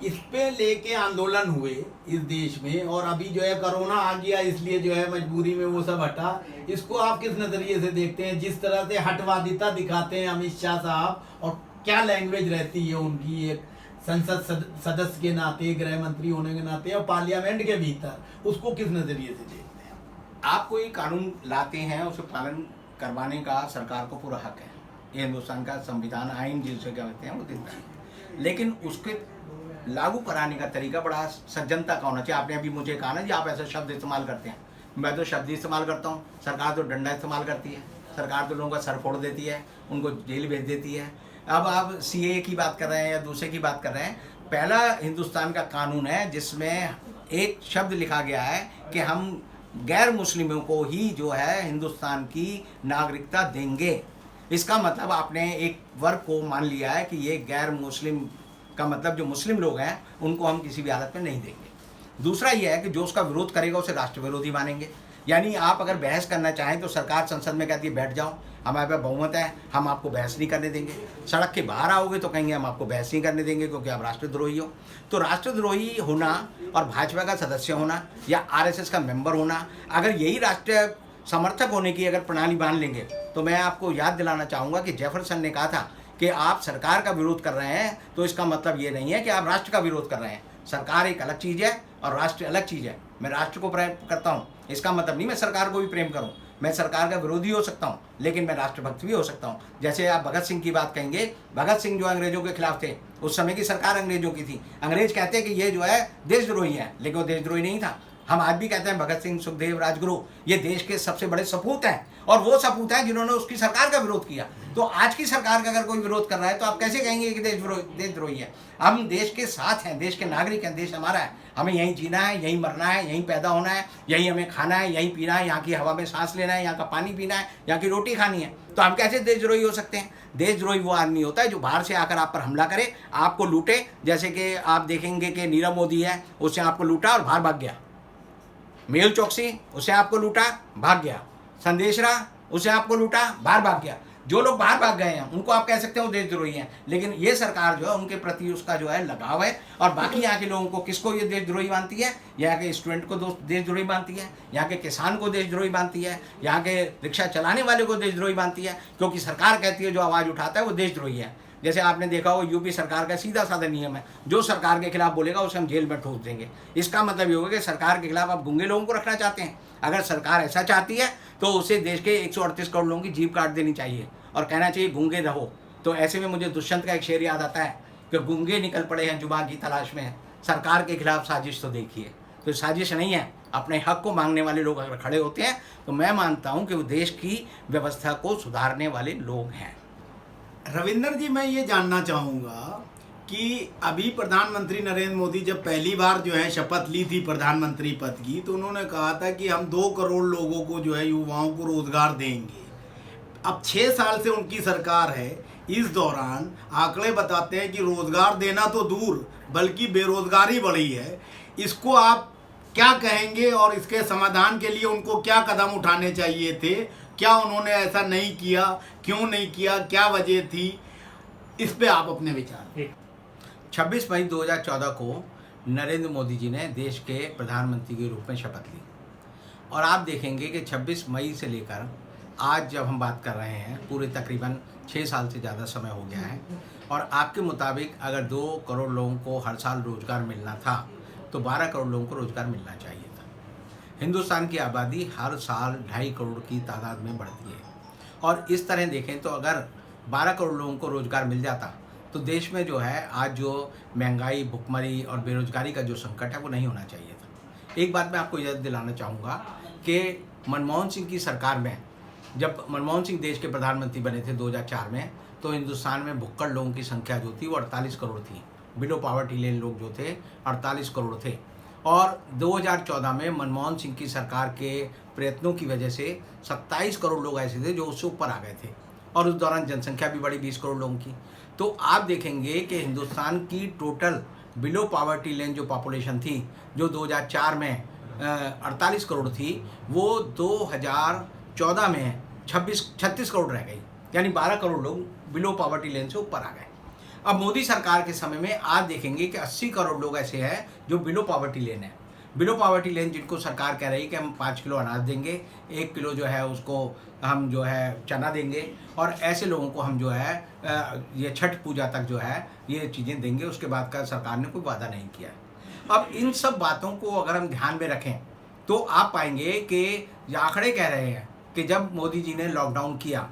इस पे लेके आंदोलन हुए इस देश में, और अभी जो है कोरोना आ गया इसलिए जो है मजबूरी में वो सब हटा, इसको आप किस नज़रिए से देखते हैं? जिस तरह से हटवादिता दिखाते हैं अमित शाह साहब, और क्या लैंग्वेज रहती है उनकी एक संसद सदस्य के नाते, गृह मंत्री होने के नाते और पार्लियामेंट के भीतर, उसको किस नज़रिए से देखते हैं? आप कोई कानून लाते हैं उसे पालन करवाने का सरकार को पूरा हक है, ये हिंदुस्तान का संविधान, आइन जिसे कहते हैं वो देता है, लेकिन उसके लागू कराने का तरीका बड़ा सज्जनता का होना चाहिए। आपने अभी मुझे कहा ना जी आप ऐसा शब्द इस्तेमाल करते हैं, मैं तो शब्द इस्तेमाल करता हूँ, सरकार तो डंडा इस्तेमाल करती है, सरकार तो लोगों का सर फोड़ देती है, उनको जेल भेज देती है। अब आप CAA की बात कर रहे हैं या दूसरे की बात कर रहे हैं, पहला हिंदुस्तान का कानून है जिसमें एक शब्द लिखा गया है कि हम गैर मुस्लिमों को ही जो है हिंदुस्तान की नागरिकता देंगे। इसका मतलब आपने एक वर्ग को मान लिया है कि ये गैर मुस्लिम का मतलब जो मुस्लिम लोग हैं उनको हम किसी भी हालत में नहीं देंगे। दूसरा ये है कि जो उसका विरोध करेगा उसे राष्ट्र विरोधी मानेंगे। यानी आप अगर बहस करना चाहें तो सरकार संसद में कहती है बैठ जाओ, हमारे पास बहुमत है, हम आपको बहस नहीं करने देंगे। सड़क के बाहर आओगे तो कहेंगे हम आपको बहस नहीं करने देंगे क्योंकि आप राष्ट्रद्रोही हो। तो राष्ट्रद्रोही होना और भाजपा का सदस्य होना या RSS का मेंबर होना, अगर यही राष्ट्रीय समर्थक होने की अगर प्रणाली मान लेंगे तो मैं आपको याद दिलाना चाहूँगा कि जेफरसन ने कहा था कि आप सरकार का विरोध कर रहे हैं तो इसका मतलब ये नहीं है कि आप राष्ट्र का विरोध कर रहे हैं। सरकार एक अलग चीज़ है और राष्ट्र अलग चीज़ है। मैं राष्ट्र को प्रेम करता हूँ, इसका मतलब नहीं मैं सरकार को भी प्रेम करूँ। मैं सरकार का विरोधी हो सकता हूँ लेकिन मैं राष्ट्रभक्त भी हो सकता हूँ। जैसे आप भगत सिंह की बात कहेंगे, भगत सिंह जो अंग्रेजों के खिलाफ थे, उस समय की सरकार अंग्रेजों की थी। अंग्रेज कहते हैं कि ये जो है देशद्रोही है, लेकिन वो देशद्रोही नहीं था। हम आज भी कहते हैं भगत सिंह, सुखदेव, राजगुरु ये देश के सबसे बड़े सपूत हैं, और वो सपूत हैं जिन्होंने उसकी सरकार का विरोध किया। तो आज की सरकार का अगर कोई विरोध कर रहा है तो आप कैसे कहेंगे कि देशद्रोही है? हम देश के साथ हैं, देश के नागरिक हैं, देश हमारा है, हमें यहीं जीना है, यहीं मरना है, यहीं पैदा होना है, यहीं हमें खाना है, यहीं पीना है, यहाँ की हवा में सांस लेना है, यहाँ का पानी पीना है, यहाँ की रोटी खानी है। तो हम कैसे देशद्रोही हो सकते हैं? देशद्रोही वो आदमी होता है जो बाहर से आकर आप पर हमला करे, आपको लूटे। जैसे कि आप देखेंगे कि नीरव मोदी है, उसने आपको लूटा और बाहर भाग गया। मेहुल चोकसी, उसे आपको लूटा, भाग गया। संदेशरा, उसे आपको लूटा, बाहर भाग गया। जो लोग बाहर भाग गए हैं उनको आप कह सकते हो देशद्रोही हैं, लेकिन ये सरकार जो है उनके प्रति उसका जो है लगाव है। और बाकी यहाँ के लोगों को किसको ये देशद्रोही मानती है? यहाँ के स्टूडेंट को देशद्रोही मानती है, यहाँ के किसान को देशद्रोही मानती है, यहाँ के रिक्शा चलाने वाले को देशद्रोही मानती है, क्योंकि सरकार कहती है जो आवाज़ उठाता है वो देशद्रोही है। जैसे आपने देखा हो यूपी सरकार का सीधा साधा नियम है, जो सरकार के खिलाफ बोलेगा उसे हम जेल में ठोक देंगे। इसका मतलब ये होगा कि सरकार के खिलाफ आप गूंगे लोगों को रखना चाहते हैं। अगर सरकार ऐसा चाहती है तो उसे देश के 138 करोड़ लोगों की जीभ काट देनी चाहिए और कहना चाहिए गूंगे रहो। तो ऐसे में मुझे दुष्यंत का एक शेर याद आता है कि गूंगे निकल पड़े हैं जुबान की तलाश में, सरकार के खिलाफ साजिश तो देखिए। तो साजिश नहीं है, अपने हक को मांगने वाले लोग अगर खड़े होते हैं तो मैं मानता हूँ कि वो देश की व्यवस्था को सुधारने वाले लोग हैं। रविंदर जी, मैं ये जानना चाहूँगा कि अभी प्रधानमंत्री नरेंद्र मोदी जब पहली बार जो है शपथ ली थी प्रधानमंत्री पद की, तो उन्होंने कहा था कि हम 2 करोड़ लोगों को जो है युवाओं को रोजगार देंगे। अब 6 साल से उनकी सरकार है, इस दौरान आंकड़े बताते हैं कि रोजगार देना तो दूर बल्कि बेरोजगारी बढ़ी है। इसको आप क्या कहेंगे और इसके समाधान के लिए उनको क्या कदम उठाने चाहिए थे? क्या उन्होंने ऐसा नहीं किया? क्यों नहीं किया? क्या वजह थी? इस पे आप अपने विचार। 26 मई 2014 को नरेंद्र मोदी जी ने देश के प्रधानमंत्री के रूप में शपथ ली, और आप देखेंगे कि 26 मई से लेकर आज जब हम बात कर रहे हैं पूरे तकरीबन 6 साल से ज़्यादा समय हो गया है। और आपके मुताबिक अगर 2 करोड़ लोगों को हर साल रोज़गार मिलना था तो 12 करोड़ लोगों को रोज़गार मिलना चाहिए था। हिंदुस्तान की आबादी हर साल 2.5 करोड़ की तादाद में बढ़ती है, और इस तरह देखें तो अगर 12 करोड़ लोगों को रोज़गार मिल जाता तो देश में जो है आज जो महंगाई, भुखमरी और बेरोजगारी का जो संकट है वो नहीं होना चाहिए था। एक बात मैं आपको याद दिलाना चाहूँगा कि मनमोहन सिंह की सरकार में, जब मनमोहन सिंह देश के प्रधानमंत्री बने थे 2004 में, तो हिंदुस्तान में भुक्कड़ लोगों की संख्या जो थी वो 48 करोड़ थी। बिलो पॉवर्टी लाइन लोग जो थे 48 करोड़ थे। और 2014 में मनमोहन सिंह की सरकार के प्रयत्नों की वजह से 27 करोड़ लोग ऐसे थे जो उससे ऊपर आ गए थे, और उस दौरान जनसंख्या भी बढ़ी 20 करोड़ लोगों की। तो आप देखेंगे कि हिंदुस्तान की टोटल बिलो पॉवर्टी लाइन जो पॉपुलेशन थी, जो 2004 में 48 करोड़ थी, वो 2014 में 36 करोड़ रह गई, यानी 12 करोड़ लोग बिलो पॉवर्टी लाइन से ऊपर आ गए। अब मोदी सरकार के समय में आज देखेंगे कि 80 करोड़ लोग ऐसे हैं जो बिलो पॉवर्टी लाइन है। बिलो पॉवर्टी लाइन जिनको सरकार कह रही है कि हम 5 किलो अनाज देंगे, 1 किलो जो है उसको हम जो है चना देंगे, और ऐसे लोगों को हम जो है ये छठ पूजा तक जो है ये चीज़ें देंगे। उसके बाद का सरकार ने कोई वादा नहीं किया। अब इन सब बातों को अगर हम ध्यान में रखें तो आप पाएंगे कि ये आंकड़े कह रहे हैं कि जब मोदी जी ने लॉकडाउन किया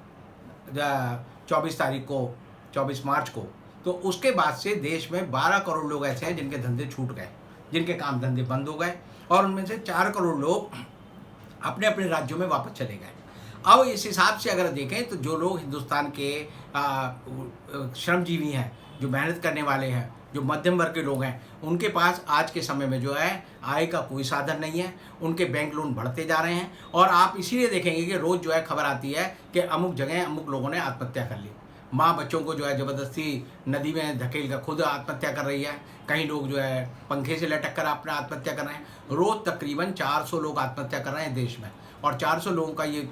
24 मार्च को, तो उसके बाद से देश में 12 करोड़ लोग ऐसे हैं जिनके धंधे छूट गए, जिनके काम धंधे बंद हो गए, और उनमें से 4 करोड़ लोग अपने अपने राज्यों में वापस चले गए। अब इस हिसाब से अगर देखें तो जो लोग हिंदुस्तान के श्रमजीवी हैं, जो मेहनत करने वाले हैं, जो मध्यम वर्ग के लोग हैं, उनके पास आज के समय में जो है आय का कोई साधन नहीं है। उनके बैंक लोन बढ़ते जा रहे हैं, और आप इसीलिए देखेंगे कि रोज़ जो है खबर आती है कि अमुक जगह अमुक लोगों ने आत्महत्या कर ली। माँ बच्चों को जो है ज़बरदस्ती नदी में धकेल कर खुद आत्महत्या कर रही है। कहीं लोग जो है पंखे से लटक कर अपना आत्महत्या कर रहे हैं। रोज़ तकरीबन 400 लोग आत्महत्या कर रहे हैं देश में, और 400 लोगों का ये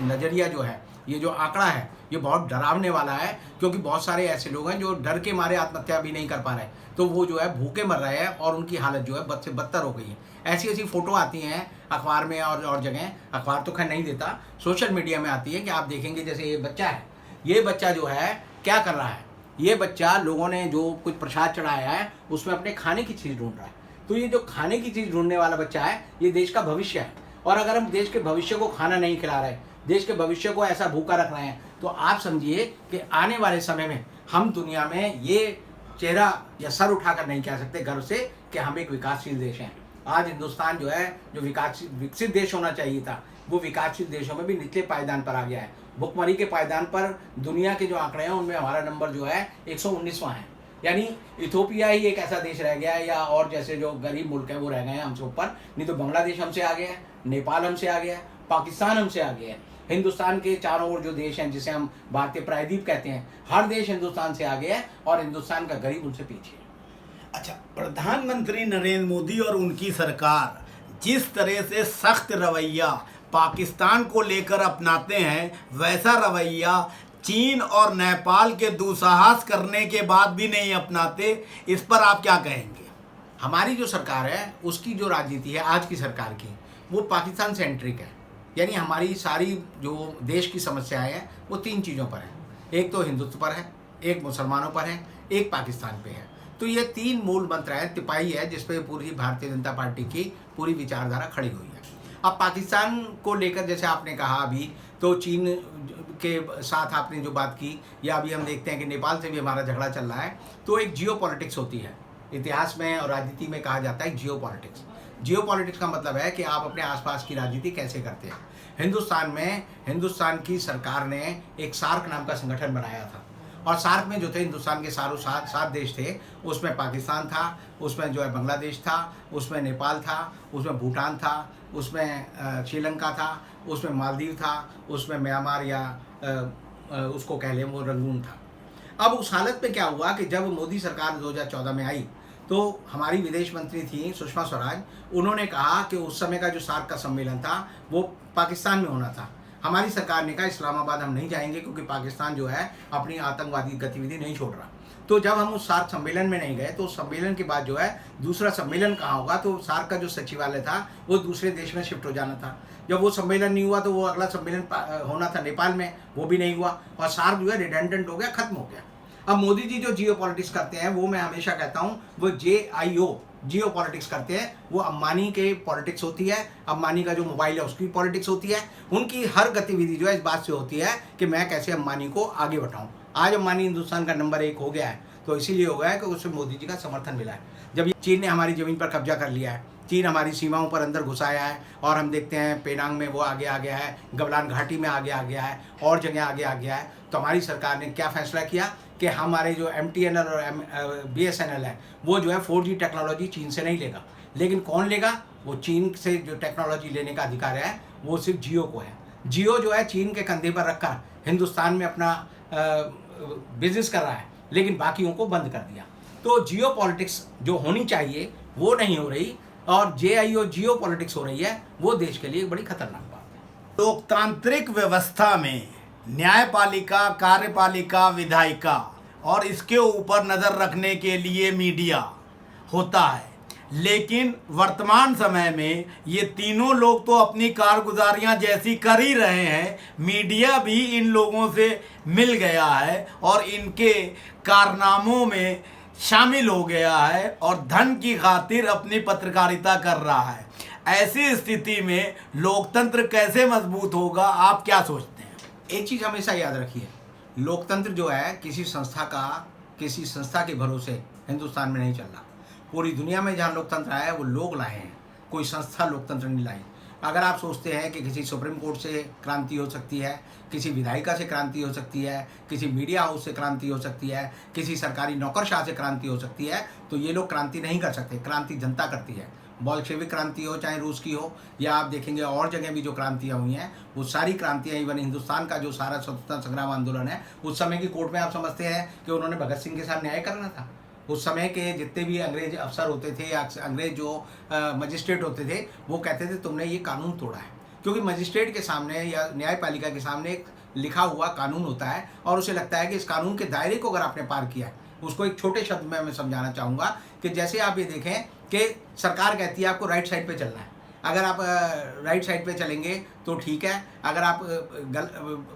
नज़रिया जो है, ये जो आंकड़ा है, ये बहुत डरावने वाला है, क्योंकि बहुत सारे ऐसे लोग हैं जो डर के मारे आत्महत्या भी नहीं कर पा रहे, तो वो जो है भूखे मर रहे हैं, और उनकी हालत जो है बद से बदतर हो गई है। ऐसी ऐसी फ़ोटो आती हैं अखबार में और जगह, अखबार तो खैर नहीं देता, सोशल मीडिया में आती है कि आप देखेंगे जैसे ये बच्चा है, ये बच्चा जो है क्या कर रहा है, ये बच्चा लोगों ने जो कुछ प्रसाद चढ़ाया है उसमें अपने खाने की चीज़ ढूंढ रहा है। तो ये जो खाने की चीज़ ढूंढने वाला बच्चा है, ये देश का भविष्य है, और अगर हम देश के भविष्य को खाना नहीं खिला रहे, देश के भविष्य को ऐसा भूखा रख रहे हैं, तो आप समझिए कि आने वाले समय में हम दुनिया में ये चेहरा या सर उठाकर नहीं कह सकते गर्व से कि हम एक विकासशील देश हैं। आज हिंदुस्तान जो है, जो विकसित देश होना चाहिए था, वो विकासशील देशों में भी निचले पायदान पर आ गया है। भुखमरी के पायदान पर दुनिया के जो आंकड़े हैं उनमें हमारा नंबर जो है 119वां है, यानी इथोपिया ही एक ऐसा देश रह गया है, या और जैसे जो गरीब मुल्क हैं वो रह गए हैं हमसे ऊपर। नहीं तो बांग्लादेश हमसे आ गया है, नेपाल हमसे आ गया है, पाकिस्तान हमसे आ गया है। हिंदुस्तान के चारों ओर जो देश हैं, जिसे हम भारतीय प्रायद्वीप कहते हैं, हर देश हिंदुस्तान से आगे है, और हिंदुस्तान का गरीब उनसे पीछे है। अच्छा, प्रधानमंत्री नरेंद्र मोदी और उनकी सरकार जिस तरह से सख्त रवैया पाकिस्तान को लेकर अपनाते हैं, वैसा रवैया चीन और नेपाल के दुस्साहस करने के बाद भी नहीं अपनाते। इस पर आप क्या कहेंगे? हमारी जो सरकार है उसकी जो राजनीति है आज की सरकार की, वो पाकिस्तान सेंट्रिक है। यानी हमारी सारी जो देश की समस्याएं हैं वो 3 चीज़ों पर है। एक तो हिंदुत्व पर है, एक मुसलमानों पर है, एक पाकिस्तान पे है। तो ये 3 मूल मंत्र है, तिपाही है, जिस पे पूरी भारतीय जनता पार्टी की पूरी विचारधारा खड़ी हुई है। अब पाकिस्तान को लेकर जैसे आपने कहा अभी, तो चीन के साथ आपने जो बात की, या अभी हम देखते हैं कि नेपाल से भी हमारा झगड़ा चल रहा है, तो एक जियो पॉलिटिक्स होती है। इतिहास में और राजनीति में कहा जाता है जियो पॉलिटिक्स। जियो पॉलिटिक्स का मतलब है कि आप अपने आसपास की राजनीति कैसे करते हैं। हिंदुस्तान में हिंदुस्तान की सरकार ने एक सार्क नाम का संगठन बनाया था, और सार्क में जो थे हिंदुस्तान के सारों 7 देश थे। उसमें पाकिस्तान था, उसमें जो है बांग्लादेश था, उसमें नेपाल था, उसमें भूटान था, उसमें श्रीलंका था, उसमें मालदीव था, उसमें म्यांमार या उसको कह लें वो रंगून था। अब उस हालत में क्या हुआ कि जब मोदी सरकार 2014 में आई, तो हमारी विदेश मंत्री थी सुषमा स्वराज, उन्होंने कहा कि उस समय का जो सार्क का सम्मेलन था वो पाकिस्तान में होना था। हमारी सरकार ने कहा इस्लामाबाद हम नहीं जाएंगे, क्योंकि पाकिस्तान जो है अपनी आतंकवादी गतिविधि नहीं छोड़ रहा। तो जब हम उस सार्क सम्मेलन में नहीं गए, तो उस सम्मेलन के बाद जो है दूसरा सम्मेलन कहाँ होगा, तो सार्क का जो सचिवालय था वो दूसरे देश में शिफ्ट हो जाना था। जब वो सम्मेलन नहीं हुआ तो वो अगला सम्मेलन होना था नेपाल में, वो भी नहीं हुआ, और सार्क जो है रिडेंडेंट हो गया, खत्म हो गया। अब मोदी जी जो जियो पॉलिटिक्स करते हैं, वो मैं हमेशा कहता हूँ वो JIO जियो पॉलिटिक्स करते हैं। वो अंबानी के पॉलिटिक्स होती है, अंबानी का जो मोबाइल है उसकी पॉलिटिक्स होती है। उनकी हर गतिविधि जो है इस बात से होती है कि मैं कैसे अंबानी को आगे बढ़ाऊँ। आज अंबानी हिंदुस्तान का नंबर 1 हो गया है, तो इसीलिए हो गया है कि उसे मोदी जी का समर्थन मिला है। जब ये चीन ने हमारी ज़मीन पर कब्जा कर लिया है, चीन हमारी सीमाओं पर अंदर घुसाया है, और हम देखते हैं पेनांग में वो आगे आ गया है, गबलान घाटी में आगे आ गया है, और जगह आगे आ गया है, तो हमारी सरकार ने क्या फैसला किया कि हमारे जो MTNL और BSNL है वो जो है 4G टेक्नोलॉजी चीन से नहीं लेगा। लेकिन कौन लेगा? वो चीन से जो टेक्नोलॉजी लेने का अधिकार है वो सिर्फ जियो को है। जियो जो है चीन के कंधे पर रखकर हिंदुस्तान में अपना बिजनेस कर रहा है, लेकिन बाकियों को बंद कर दिया। तो जियो पॉलिटिक्स जो होनी चाहिए वो नहीं हो रही, और JIO जियो पॉलिटिक्स हो रही है, वो देश के लिए बड़ी खतरनाक बात है। लोकतांत्रिक व्यवस्था में न्यायपालिका, कार्यपालिका, विधायिका और इसके ऊपर नज़र रखने के लिए मीडिया होता है, लेकिन वर्तमान समय में ये तीनों लोग तो अपनी कारगुजारियां जैसी कर ही रहे हैं, मीडिया भी इन लोगों से मिल गया है और इनके कारनामों में शामिल हो गया है और धन की खातिर अपनी पत्रकारिता कर रहा है। ऐसी स्थिति में लोकतंत्र कैसे मजबूत होगा, आप क्या सोचते हैं? एक चीज़ हमेशा याद रखिए, लोकतंत्र जो है किसी संस्था के भरोसे हिंदुस्तान में नहीं चल रहा। पूरी दुनिया में जहाँ लोकतंत्र आया है वो लोग लाए हैं, कोई संस्था लोकतंत्र नहीं लाई। अगर आप सोचते हैं कि किसी सुप्रीम कोर्ट से क्रांति हो सकती है, किसी विधायिका से क्रांति हो सकती है, किसी मीडिया हाउस से क्रांति हो सकती है, किसी सरकारी नौकरशाह से क्रांति हो सकती है, तो ये लोग क्रांति नहीं कर सकते। क्रांति जनता करती है। बोल्शेविक क्रांति हो, चाहे रूस की हो, या आप देखेंगे और जगह भी जो क्रांतियाँ हुई हैं, वो सारी क्रांतियाँ, इवन हिंदुस्तान का जो सारा स्वतंत्रता संग्राम आंदोलन है, उस समय की कोर्ट में आप समझते हैं कि उन्होंने भगत सिंह के साथ न्याय करना था। उस समय के जितने भी अंग्रेज अफसर होते थे या अंग्रेज जो मजिस्ट्रेट होते थे, वो कहते थे तुमने ये कानून तोड़ा है, क्योंकि मजिस्ट्रेट के सामने या न्यायपालिका के सामने एक लिखा हुआ कानून होता है, और उसे लगता है कि इस कानून के दायरे को अगर आपने पार किया है, उसको एक छोटे शब्द में मैं समझाना चाहूँगा कि जैसे आप ये देखें कि सरकार कहती है आपको राइट साइड पे चलना है, अगर आप राइट साइड पे चलेंगे तो ठीक है, अगर आप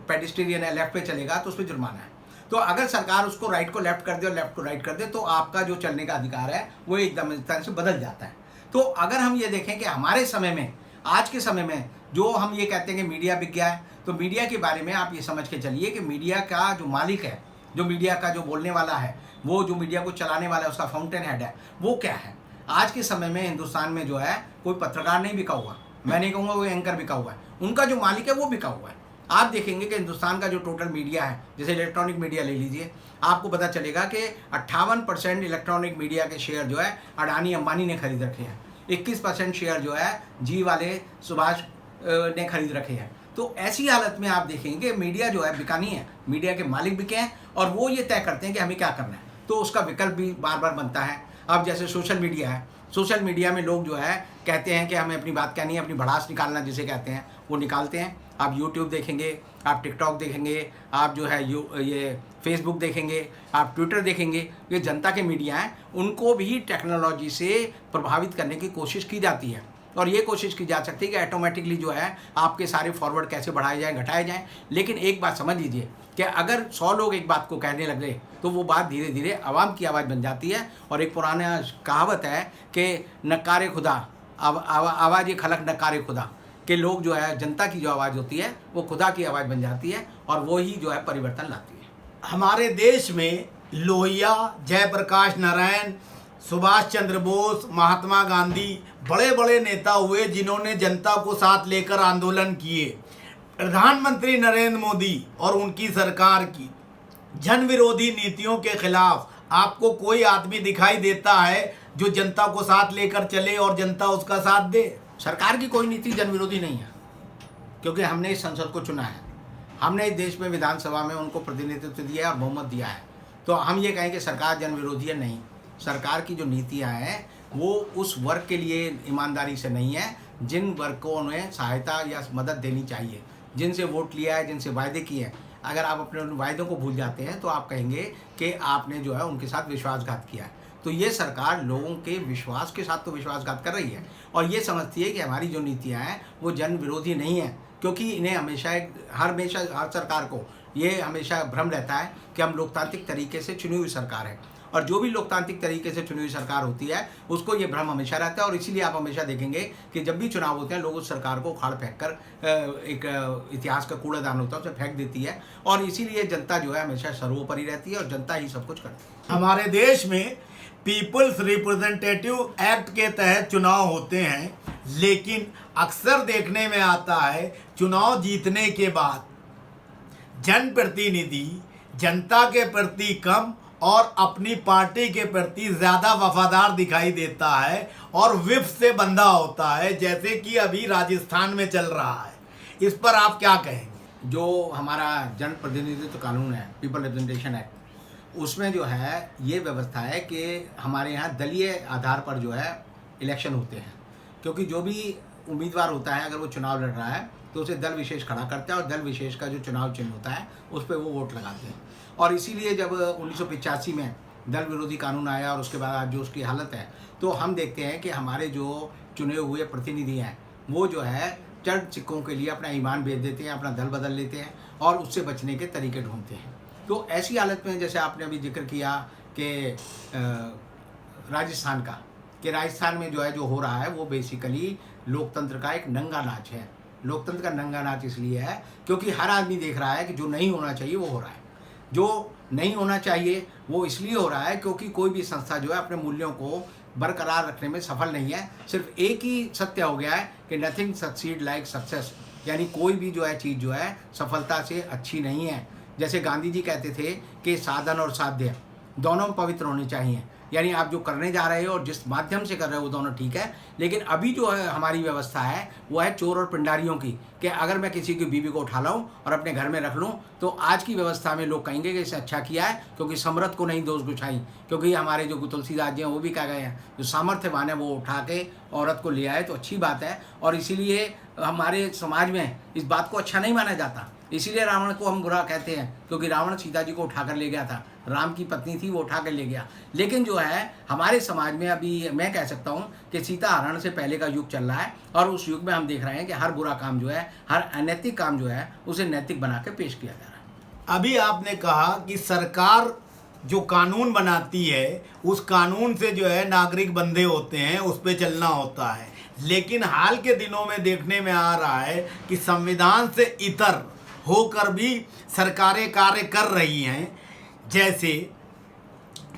पेडिस्ट्रियन है लेफ्ट पे चलेगा तो उस पर जुर्माना है। तो अगर सरकार उसको राइट को लेफ्ट कर दे और लेफ्ट को राइट कर दे, तो आपका जो चलने का अधिकार है वो एकदम इस तरह से बदल जाता है। तो अगर हम ये देखें कि हमारे समय में, आज के समय में जो हम ये कहते हैं कि मीडिया बिक गया है, तो मीडिया के बारे में आप ये समझ के चलिए कि मीडिया का जो मालिक है, जो मीडिया का जो बोलने वाला है, वो जो मीडिया को चलाने वाला है, उसका फाउंटेन हेड है, वो क्या है। आज के समय में हिंदुस्तान में जो है कोई पत्रकार नहीं बिका हुआ, मैं नहीं कहूँगा वो एंकर बिका हुआ है, उनका जो मालिक है वो बिका हुआ है। आप देखेंगे कि हिंदुस्तान का जो टोटल मीडिया है, जैसे इलेक्ट्रॉनिक मीडिया ले लीजिए, आपको पता चलेगा कि 58% इलेक्ट्रॉनिक मीडिया के शेयर जो है अडानी अंबानी ने खरीद रखे हैं, 21% शेयर जो है जी वाले सुभाष ने खरीद रखे हैं। तो ऐसी हालत में आप देखेंगे कि मीडिया जो है बिका नहीं है, मीडिया के मालिक बिके हैं, और वो ये तय करते हैं कि हमें क्या करना है, तो उसका विकल्प भी बार बार बनता है। अब जैसे सोशल मीडिया है, सोशल मीडिया में लोग जो है कहते हैं कि हमें अपनी बात कहनी है, अपनी भड़ास निकालना जिसे कहते हैं, वो निकालते हैं। आप यूट्यूब देखेंगे, आप टिकटॉक देखेंगे, आप जो है ये फेसबुक देखेंगे, आप ट्विटर देखेंगे, ये जनता के मीडिया हैं, उनको भी टेक्नोलॉजी से प्रभावित करने की कोशिश की जाती है, और ये कोशिश की जा सकती है कि ऑटोमेटिकली जो है आपके सारे फॉरवर्ड कैसे बढ़ाए जाएँ, घटाए जाएँ। लेकिन एक बात समझ लीजिए कि अगर 100 लोग एक बात को कहने लगे तो वो बात धीरे धीरे आवाम की आवाज़ बन जाती है। और एक पुराना कहावत है कि नक्कारे खुदा आवाज़ खलक नक्कारे खुदा, कि लोग जो है जनता की जो आवाज़ होती है वो खुदा की आवाज़ बन जाती है, और वो ही जो है परिवर्तन लाती है। हमारे देश में लोहिया, जयप्रकाश नारायण, सुभाष चंद्र बोस, महात्मा गांधी बड़े बड़े नेता हुए जिन्होंने जनता को साथ लेकर आंदोलन किए। प्रधानमंत्री नरेंद्र मोदी और उनकी सरकार की जन विरोधी नीतियों के खिलाफ आपको कोई आदमी दिखाई देता है जो जनता को साथ लेकर चले और जनता उसका साथ दे? सरकार की कोई नीति जन विरोधी नहीं है, क्योंकि हमने इस संसद को चुना है, हमने इस देश में विधानसभा में उनको प्रतिनिधित्व दिया है और बहुमत दिया है। तो हम ये कहें कि सरकार जन विरोधी है, नहीं। सरकार की जो नीतियाँ हैं वो उस वर्ग के लिए ईमानदारी से नहीं है जिन वर्ग को उन्हें सहायता या मदद देनी चाहिए, जिनसे वोट लिया है, जिनसे वायदे किए हैं। अगर आप अपने उन वायदों को भूल जाते हैं तो आप कहेंगे कि आपने जो है उनके साथ विश्वासघात किया है। तो ये सरकार लोगों के विश्वास के साथ तो विश्वासघात कर रही है, और ये समझती है कि हमारी जो नीतियाँ हैं वो जन विरोधी नहीं है, क्योंकि इन्हें हमेशा हर सरकार को ये हमेशा भ्रम रहता है कि हम लोकतांत्रिक तरीके से चुनी हुई सरकार है, और जो भी लोकतांत्रिक तरीके से चुनी हुई सरकार होती है उसको ये भ्रम हमेशा रहता है। और इसीलिए आप हमेशा देखेंगे कि जब भी चुनाव होते हैं लोग उस सरकार को उखाड़ फेंक कर एक इतिहास का कूड़ादान होता है उसे फेंक देती है, और इसीलिए जनता जो है हमेशा सर्वोपरि रहती है और जनता ही सब कुछ करती है। हमारे देश में पीपल्स रिप्रेजेंटेटिव एक्ट के तहत चुनाव होते हैं, लेकिन अक्सर देखने में आता है चुनाव जीतने के बाद जनप्रतिनिधि जनता के प्रति कम और अपनी पार्टी के प्रति ज़्यादा वफादार दिखाई देता है और विप से बंधा होता है, जैसे कि अभी राजस्थान में चल रहा है। इस पर आप क्या कहेंगे? जो हमारा जनप्रतिनिधित्व कानून है, पीपल रिप्रेजेंटेशन एक्ट, उसमें जो है ये व्यवस्था है कि हमारे यहाँ दलीय आधार पर जो है इलेक्शन होते हैं, क्योंकि जो भी उम्मीदवार होता है अगर वो चुनाव लड़ रहा है तो उसे दल विशेष खड़ा करता है और दल विशेष का जो चुनाव चिन्ह होता है उस पर वो वोट लगाते हैं। और इसीलिए जब 1985 में दल विरोधी कानून आया और उसके बाद आज जो उसकी हालत है, तो हम देखते हैं कि हमारे जो चुने हुए प्रतिनिधि हैं वो जो है चंद सिक्कों के लिए अपना ईमान बेच देते हैं, अपना दल बदल लेते हैं और उससे बचने के तरीके ढूंढते हैं। तो ऐसी हालत में जैसे आपने अभी जिक्र किया कि राजस्थान का, कि राजस्थान में जो है जो हो रहा है वो बेसिकली लोकतंत्र का एक नंगा नाच है। लोकतंत्र का नंगा नाच इसलिए है क्योंकि हर आदमी देख रहा है कि जो नहीं होना चाहिए वो हो रहा है। जो नहीं होना चाहिए वो इसलिए हो रहा है क्योंकि कोई भी संस्था जो है अपने मूल्यों को बरकरार रखने में सफल नहीं है। सिर्फ एक ही सत्य हो गया है कि नथिंग सक्सीड लाइक सक्सेस, यानी कोई भी जो है चीज़ जो है सफलता से अच्छी नहीं है। जैसे गांधी जी कहते थे कि साधन और साध्य दोनों पवित्र होने चाहिए, यानी आप जो करने जा रहे हो और जिस माध्यम से कर रहे हो वो दोनों ठीक है। लेकिन अभी जो है हमारी व्यवस्था है वो है चोर और पिंडारियों की, कि अगर मैं किसी की बीवी को उठा लाऊं और अपने घर में रख लूं तो आज की व्यवस्था में लोग कहेंगे कि इसे अच्छा किया है क्योंकि समर्थ को नहीं दोष गुछाई। क्योंकि हमारे जो तुलसीदास जी हैं वो भी कह गए हैं जो सामर्थ्यवान है वो उठा के औरत को ले आए तो अच्छी बात है। और इसीलिए हमारे समाज में इस बात को अच्छा नहीं माना जाता, इसीलिए रावण को हम बुरा कहते हैं क्योंकि रावण सीता जी को उठाकर ले गया था, राम की पत्नी थी वो उठा कर ले गया। लेकिन जो है हमारे समाज में अभी मैं कह सकता हूँ कि सीता हरण से पहले का युग चल रहा है और उस युग में हम देख रहे हैं कि हर बुरा काम जो है, हर अनैतिक काम जो है उसे नैतिक बना के पेश किया जा रहा है। अभी आपने कहा कि सरकार जो कानून बनाती है उस कानून से जो है नागरिक बंधे होते हैं, उस पर चलना होता है। लेकिन हाल के दिनों में देखने में आ रहा है कि संविधान से इतर होकर भी सरकारें कार्य कर रही हैं। जैसे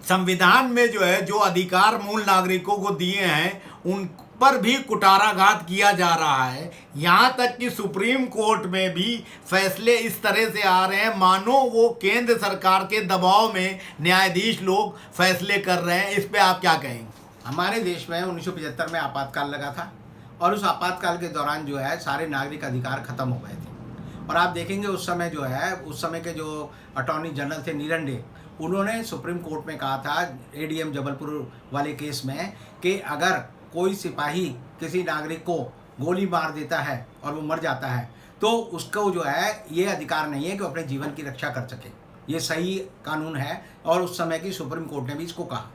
संविधान में जो है जो अधिकार मूल नागरिकों को दिए हैं उन पर भी कुठाराघात किया जा रहा है। यहाँ तक कि सुप्रीम कोर्ट में भी फैसले इस तरह से आ रहे हैं मानो वो केंद्र सरकार के दबाव में न्यायाधीश लोग फैसले कर रहे हैं। इस पे आप क्या कहेंगे? हमारे देश में 1975 में आपातकाल लगा था और उस आपातकाल के दौरान जो है सारे नागरिक अधिकार खत्म हो गए थे। और आप देखेंगे उस समय जो है उस समय के जो अटॉर्नी जनरल थे नीरंडे, उन्होंने सुप्रीम कोर्ट में कहा था एडीएम जबलपुर वाले केस में कि अगर कोई सिपाही किसी नागरिक को गोली मार देता है और वो मर जाता है तो उसको जो है ये अधिकार नहीं है कि वो अपने जीवन की रक्षा कर सके। ये सही कानून है और उस समय की सुप्रीम कोर्ट ने भी इसको कहा।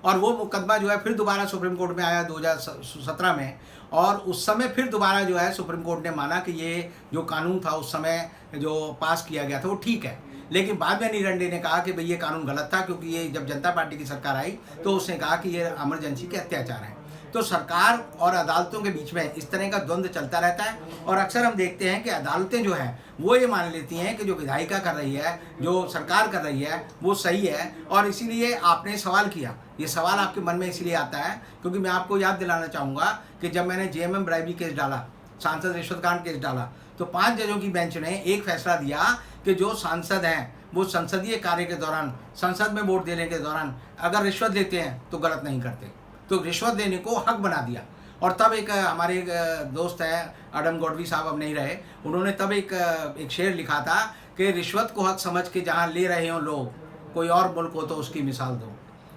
और वो मुकदमा जो है फिर दोबारा सुप्रीम कोर्ट में आया 2017 में, और उस समय फिर दोबारा जो है सुप्रीम कोर्ट ने माना कि ये जो कानून था उस समय जो पास किया गया था वो ठीक है। लेकिन बाद में नीरंडे ने कहा कि भाई ये कानून गलत था क्योंकि ये जब जनता पार्टी की सरकार आई तो उसने कहा कि ये इमरजेंसी के अत्याचार है। तो सरकार और अदालतों के बीच में इस तरह का द्वंद्व चलता रहता है और अक्सर हम देखते हैं कि अदालतें जो हैं वो ये मान लेती हैं कि जो विधायिका कर रही है, जो सरकार कर रही है वो सही है। और इसीलिए आपने सवाल किया, ये सवाल आपके मन में इसलिए आता है क्योंकि मैं आपको याद दिलाना चाहूँगा कि जब मैंने जेएमएम ब्राइबरी केस डाला, सांसद रिश्वत कांड केस डाला, तो 5 जजों की बेंच ने एक फैसला दिया कि जो सांसद हैं वो संसदीय कार्य के दौरान, संसद में वोट देने के दौरान अगर रिश्वत लेते हैं तो गलत नहीं करते, तो रिश्वत देने को हक बना दिया। और तब एक हमारे एक दोस्त है अडम गौडवी साहब, अब नहीं रहे, उन्होंने तब एक शेर लिखा था कि रिश्वत को हक समझ के जहाँ ले रहे हों लोग, कोई और मुल्क हो तो उसकी मिसाल दो।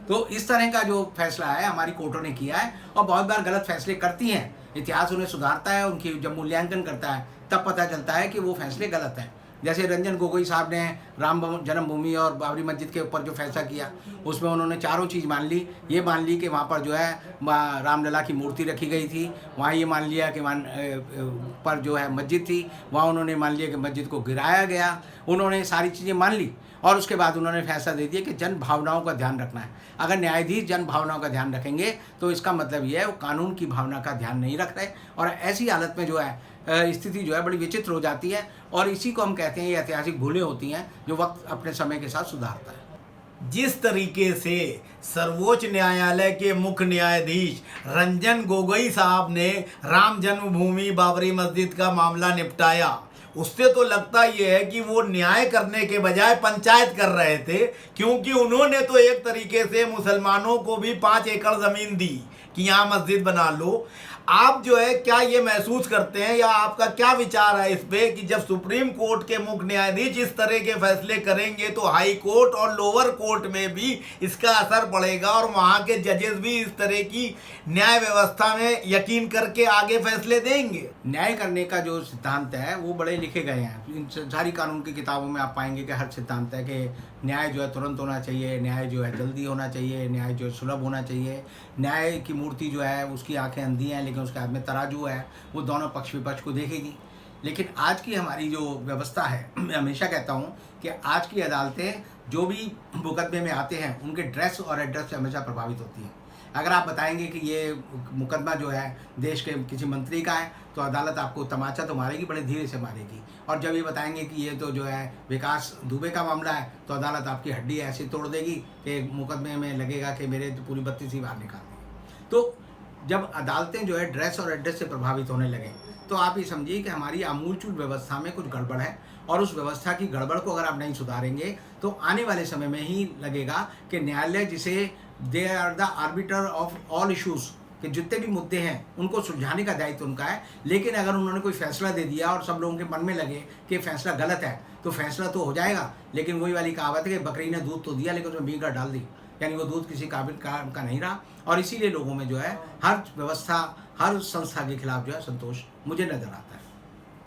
तो इस तरह का जो फैसला है हमारी कोर्टों ने किया है और बहुत बार गलत फैसले करती हैं, इतिहास उन्हें सुधारता है, उनकी जब मूल्यांकन करता है तब पता चलता है कि वो फैसले गलत हैं। जैसे रंजन गोगोई साहब ने राम जन्मभूमि और बाबरी मस्जिद के ऊपर जो फैसला किया, उसमें उन्होंने चारों चीज़ मान ली। ये मान ली कि वहाँ पर जो है रामलला की मूर्ति रखी गई थी, वहाँ ये मान लिया कि वहाँ पर जो है मस्जिद थी, वहाँ उन्होंने मान लिया कि मस्जिद को गिराया गया। उन्होंने सारी चीज़ें मान ली और उसके बाद उन्होंने फैसला दे दिया कि जन भावनाओं का ध्यान रखना है। अगर न्यायाधीश जन भावनाओं का ध्यान रखेंगे तो इसका मतलब ये है वो कानून की भावना का ध्यान नहीं रख रहे, और ऐसी हालत में जो है स्थिति जो है बड़ी विचित्र हो जाती है। और इसी को हम कहते हैं ये ऐतिहासिक भूलें होती हैं जो वक्त अपने समय के साथ सुधारता है। जिस तरीके से सर्वोच्च न्यायालय के मुख्य न्यायाधीश रंजन गोगोई साहब ने राम जन्मभूमि बाबरी मस्जिद का मामला निपटाया, उससे तो लगता ये है कि वो न्याय करने के बजाय पंचायत कर रहे थे, क्योंकि उन्होंने तो एक तरीके से मुसलमानों को भी 5 एकड़ ज़मीन दी कि यहाँ मस्जिद बना लो। आप जो है क्या ये महसूस करते हैं या आपका क्या विचार है इस पे कि जब सुप्रीम कोर्ट के मुख्य न्यायाधीश इस तरह के फैसले करेंगे तो हाई कोर्ट और लोअर कोर्ट में भी इसका असर पड़ेगा और वहाँ के जजेस भी इस तरह की न्याय व्यवस्था में यकीन करके आगे फैसले देंगे? न्याय करने का जो सिद्धांत है वो बड़े लिखे गए हैं। इन सारी कानून की किताबों में आप पाएंगे कि हर सिद्धांत है कि न्याय जो है तुरंत होना चाहिए, न्याय जो है जल्दी होना चाहिए, न्याय जो है सुलभ होना चाहिए। न्याय की मूर्ति जो है उसकी आंखें अंधी हैं लेकिन उसके हाथ में तराजू है, वो दोनों पक्ष विपक्ष को देखेगी। लेकिन आज की हमारी जो व्यवस्था है, मैं हमेशा कहता हूँ कि आज की अदालतें जो भी मुकदमे में आते हैं उनके ड्रेस और एड्रेस से हमेशा प्रभावित होती हैं। अगर आप बताएंगे कि ये मुकदमा जो है देश के किसी मंत्री का है तो अदालत आपको तमाचा तो मारेगी, बड़े धीरे से मारेगी। और जब ये बताएंगे कि ये तो जो है विकास दुबे का मामला है तो अदालत आपकी हड्डी ऐसी तोड़ देगी कि मुकदमे में लगेगा कि मेरे तो पूरी 32 ही बाहर निकाल देगी। तो जब अदालतें जो है ड्रेस और एड्रेस से प्रभावित होने लगे तो आप ये समझिए कि हमारी आमूलचूल व्यवस्था में कुछ गड़बड़ है, और उस व्यवस्था की गड़बड़ को अगर आप नहीं सुधारेंगे तो आने वाले समय में ही लगेगा कि न्यायालय, जिसे they are the arbiter of all issues, कि जितने भी मुद्दे हैं उनको सुलझाने का दायित्व उनका है। लेकिन अगर उन्होंने कोई फैसला दे दिया और सब लोगों के मन में लगे कि फैसला गलत है तो फैसला तो हो जाएगा, लेकिन वही वाली कहावत है कि बकरी ने दूध तो दिया लेकिन उसमें बीघा डाल दी, यानी वो दूध किसी काबिल का नहीं रहा। और इसीलिए लोगों में जो है हर व्यवस्था, हर संस्था के खिलाफ जो है संतोष मुझे नजर आता है।